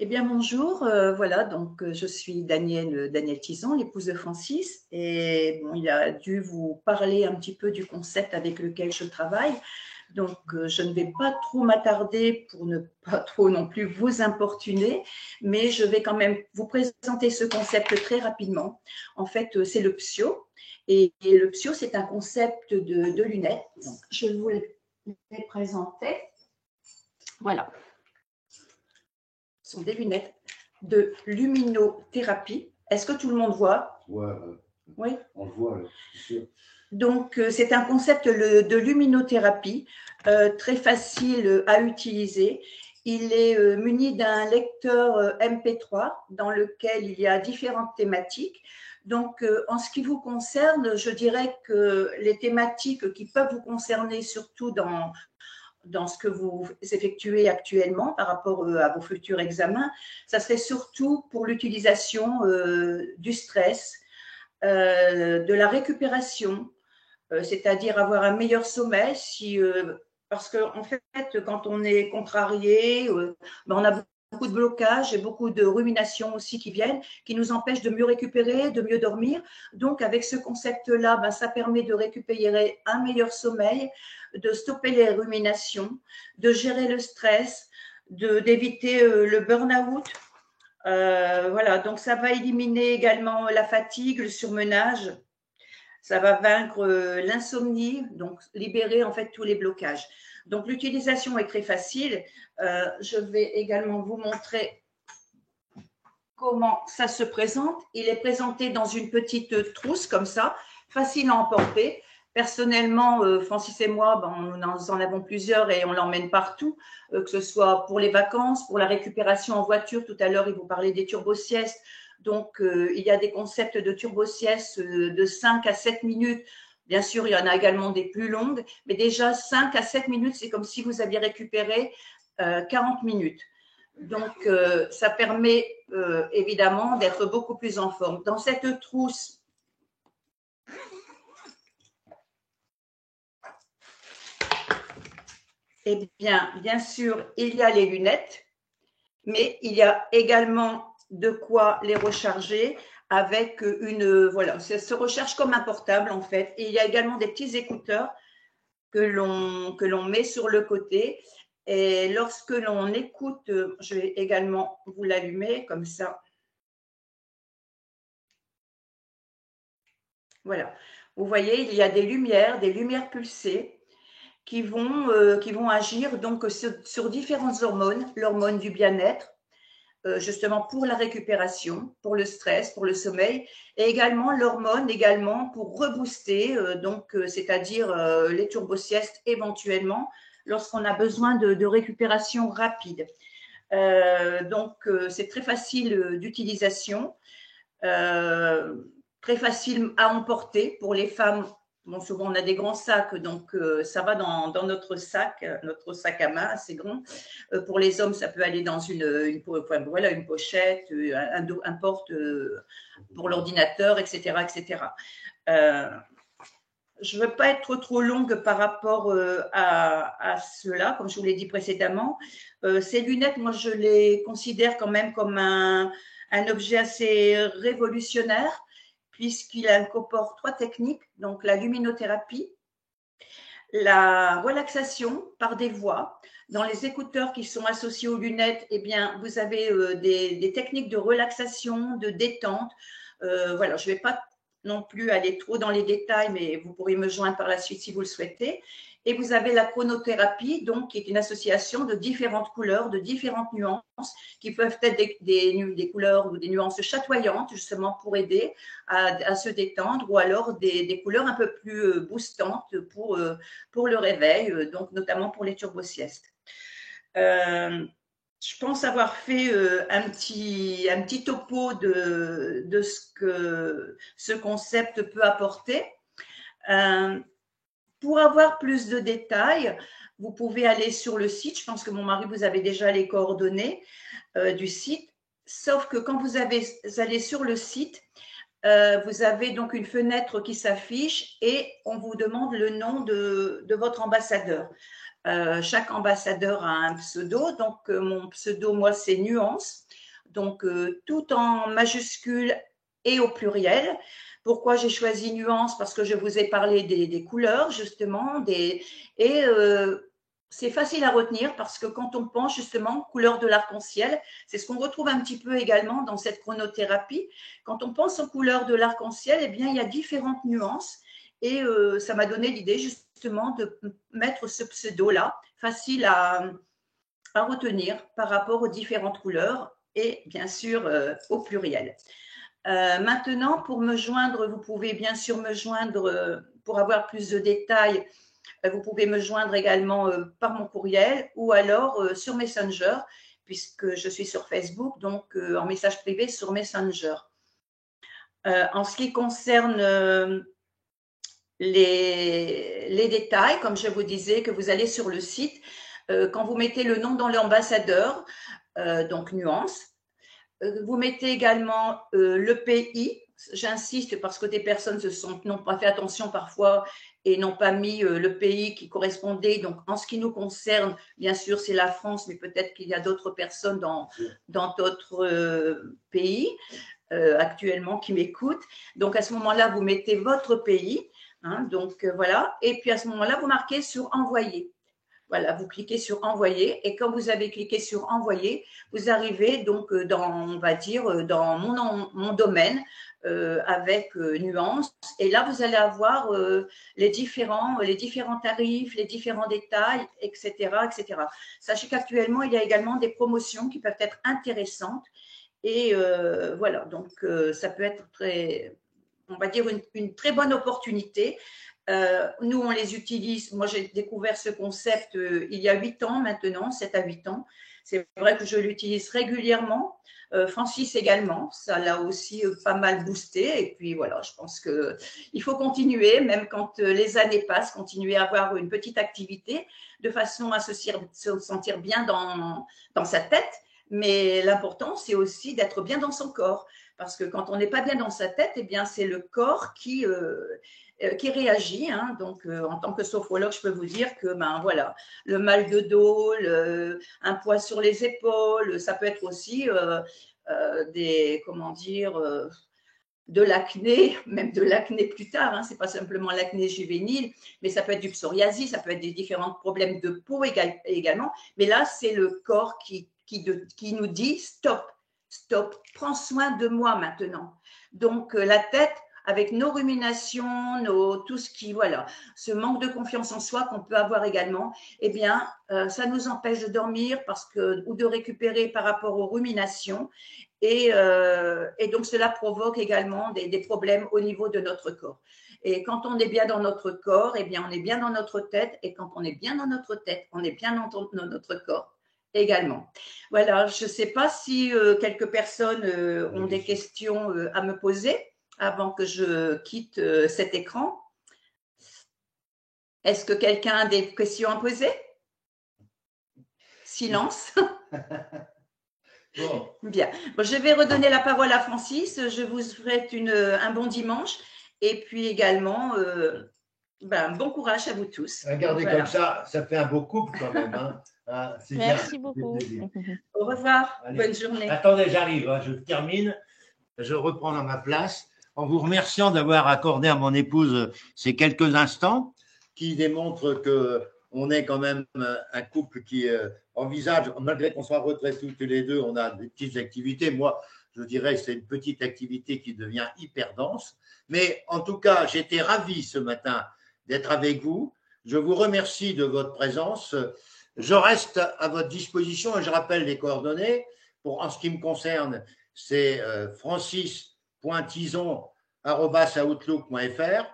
Eh bien, bonjour. Voilà, donc je suis Daniel Tison, l'épouse de Francis. Et bon, il a dû vous parler un petit peu du concept avec lequel je travaille. Donc, je ne vais pas trop m'attarder pour ne pas trop non plus vous importuner, mais je vais quand même vous présenter ce concept très rapidement. En fait, c'est le PSIO. Et le PSIO, c'est un concept de lunettes. Donc, je vais vous les présenter. Voilà. Ce sont des lunettes de luminothérapie. Est-ce que tout le monde voit? Ouais, oui. On le voit, c'est sûr. Donc, c'est un concept de luminothérapie très facile à utiliser. Il est muni d'un lecteur MP3 dans lequel il y a différentes thématiques. Donc, en ce qui vous concerne, je dirais que les thématiques qui peuvent vous concerner, surtout dans ce que vous effectuez actuellement par rapport à vos futurs examens, ça serait surtout pour l'utilisation du stress, de la récupération, c'est-à-dire avoir un meilleur sommeil parce qu'en fait, quand on est contrarié, on a beaucoup de blocages et beaucoup de ruminations aussi qui viennent, qui nous empêchent de mieux récupérer, de mieux dormir. Donc, avec ce concept-là, ça permet de récupérer un meilleur sommeil, de stopper les ruminations, de gérer le stress, d'éviter le burn-out. Voilà, donc ça va éliminer également la fatigue, le surmenage. Ça va vaincre l'insomnie, donc libérer en fait tous les blocages. Donc l'utilisation est très facile. Je vais également vous montrer comment ça se présente. Il est présenté dans une petite trousse comme ça, facile à emporter. Personnellement, Francis et moi, nous en avons plusieurs et on l'emmène partout, que ce soit pour les vacances, pour la récupération en voiture. Tout à l'heure, il vous parlait des turbo-siestes. Donc, il y a des concepts de turbo-siestes de 5 à 7 minutes. Bien sûr, il y en a également des plus longues, mais déjà 5 à 7 minutes, c'est comme si vous aviez récupéré 40 minutes. Donc, ça permet évidemment d'être beaucoup plus en forme. Dans cette trousse, eh bien sûr, il y a les lunettes, mais il y a également de quoi les recharger avec voilà, ça se recharge comme un portable en fait. Et il y a également des petits écouteurs que l'on met sur le côté. Et lorsque l'on écoute, je vais également vous l'allumer comme ça. Voilà. Vous voyez, il y a des lumières pulsées qui vont agir donc sur différentes hormones, l'hormone du bien-être, justement pour la récupération, pour le stress, pour le sommeil, et également l'hormone pour rebooster, c'est-à-dire les turbosiestes éventuellement, lorsqu'on a besoin de récupération rapide. C'est très facile d'utilisation, très facile à emporter pour les femmes. Bon, souvent, on a des grands sacs, donc ça va dans notre sac à main assez grand. Pour les hommes, ça peut aller dans une pochette, un porte pour l'ordinateur, etc., etc. Je ne veux pas être trop longue par rapport à cela, comme je vous l'ai dit précédemment. Ces lunettes, moi, je les considère quand même comme un objet assez révolutionnaire, puisqu'il incorpore 3 techniques, donc la luminothérapie, la relaxation par des voix. Dans les écouteurs qui sont associés aux lunettes, eh bien, vous avez des techniques de relaxation, de détente. Voilà, je ne vais pas non plus aller trop dans les détails, mais vous pourrez me joindre par la suite si vous le souhaitez. Et vous avez la chronothérapie, donc, qui est une association de différentes couleurs, de différentes nuances, qui peuvent être des couleurs ou des nuances chatoyantes, justement, pour aider à se détendre, ou alors des couleurs un peu plus boostantes pour le réveil, donc notamment pour les turbosiestes. Je pense avoir fait un petit topo de ce que ce concept peut apporter. Pour avoir plus de détails, vous pouvez aller sur le site. Je pense que mon mari vous avez déjà les coordonnées du site. Sauf que quand vous allez sur le site, vous avez donc une fenêtre qui s'affiche et on vous demande le nom de votre ambassadeur. Chaque ambassadeur a un pseudo. Donc, mon pseudo, moi, c'est Nuance. Donc, tout en majuscule et au pluriel. Pourquoi j'ai choisi Nuance? Parce que je vous ai parlé des couleurs, justement. C'est facile à retenir parce que quand on pense, justement, couleur de l'arc-en-ciel, c'est ce qu'on retrouve un petit peu également dans cette chronothérapie. Quand on pense aux couleurs de l'arc-en-ciel, eh bien, il y a différentes nuances. Et ça m'a donné l'idée, justement, de mettre ce pseudo-là, facile à retenir par rapport aux différentes couleurs et, bien sûr, au pluriel. Maintenant, pour me joindre, vous pouvez bien sûr me joindre pour avoir plus de détails. Vous pouvez me joindre également par mon courriel ou alors sur Messenger, puisque je suis sur Facebook, donc en message privé sur Messenger. En ce qui concerne les détails, comme je vous disais, que vous allez sur le site, quand vous mettez le nom dans l'ambassadeur, donc Nuance, vous mettez également le pays. J'insiste parce que des personnes n'ont pas fait attention parfois et n'ont pas mis le pays qui correspondait. Donc, en ce qui nous concerne, bien sûr, c'est la France, mais peut-être qu'il y a d'autres personnes dans d'autres pays actuellement qui m'écoutent. Donc, à ce moment-là, vous mettez votre pays. Hein, donc, voilà. Et puis, à ce moment-là, vous marquez sur envoyer. Voilà, vous cliquez sur envoyer et quand vous avez cliqué sur envoyer, vous arrivez donc dans, on va dire, dans mon domaine avec Nuance. Et là, vous allez avoir les différents tarifs, les différents détails, etc., etc. Sachez qu'actuellement, il y a également des promotions qui peuvent être intéressantes. Et voilà, donc ça peut être on va dire, une très bonne opportunité. Nous, on les utilise. Moi, j'ai découvert ce concept il y a 8 ans maintenant, 7 à 8 ans. C'est vrai que je l'utilise régulièrement. Francis également, ça l'a aussi pas mal boosté. Et puis voilà, je pense qu'il faut continuer, même quand les années passent, continuer à avoir une petite activité de façon à se sentir bien dans sa tête. Mais l'important, c'est aussi d'être bien dans son corps. Parce que quand on n'est pas bien dans sa tête, eh bien, c'est le corps qui réagit. Hein. Donc, en tant que sophrologue, je peux vous dire que voilà, le mal de dos, un poids sur les épaules, ça peut être aussi de l'acné, même de l'acné plus tard. Hein. Ce n'est pas simplement l'acné juvénile, mais ça peut être du psoriasis, ça peut être des différents problèmes de peau également. Mais là, c'est le corps qui nous dit stop, prends soin de moi maintenant. Donc, la tête, avec nos ruminations, tout ce qui, voilà, ce manque de confiance en soi qu'on peut avoir également, eh bien, ça nous empêche de dormir ou de récupérer par rapport aux ruminations. Et donc, cela provoque également des problèmes au niveau de notre corps. Et quand on est bien dans notre corps, eh bien, on est bien dans notre tête. Et quand on est bien dans notre tête, on est bien dans notre corps également. Voilà, je ne sais pas si quelques personnes ont des questions à me poser avant que je quitte cet écran. Est-ce que quelqu'un a des questions à poser? Silence. Bon. Bien. Bon, je vais redonner la parole à Francis. Je vous souhaite un bon dimanche et puis également bon courage à vous tous. Regardez, voilà. Comme ça fait un beau couple quand même. Hein. Merci beaucoup. Au revoir. Allez. Bonne journée. Attendez, j'arrive. Hein, je termine. Je reprends dans ma place en vous remerciant d'avoir accordé à mon épouse ces quelques instants qui démontrent qu'on est quand même un couple qui envisage, malgré qu'on soit retraités tous les deux, on a des petites activités. Moi, je dirais que c'est une petite activité qui devient hyper dense. Mais en tout cas, j'étais ravi ce matin d'être avec vous. Je vous remercie de votre présence. Je reste à votre disposition et je rappelle les coordonnées. En ce qui me concerne, c'est francis.tison@outlook.fr.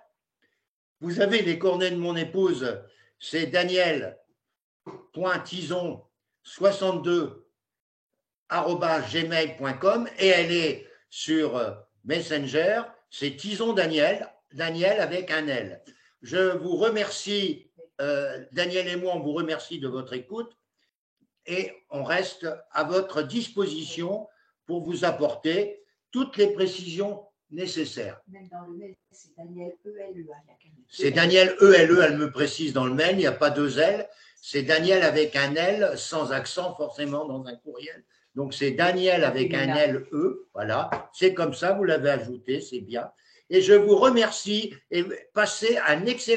Vous avez les coordonnées de mon épouse, c'est daniel.tison62@gmail.com et elle est sur Messenger, c'est Tison Daniel, Daniel avec un L. Je vous remercie, Daniel et moi, on vous remercie de votre écoute et on reste à votre disposition pour vous apporter toutes les précisions nécessaires. Même dans le mail, c'est Daniel E-L-E. C'est Daniel E-L-E, elle me précise dans le mail, il n'y a pas deux L. C'est Daniel avec un L, sans accent forcément dans un courriel. Donc c'est Daniel avec un L-E, voilà. C'est comme ça, vous l'avez ajouté, c'est bien. Et je vous remercie et passez un excellent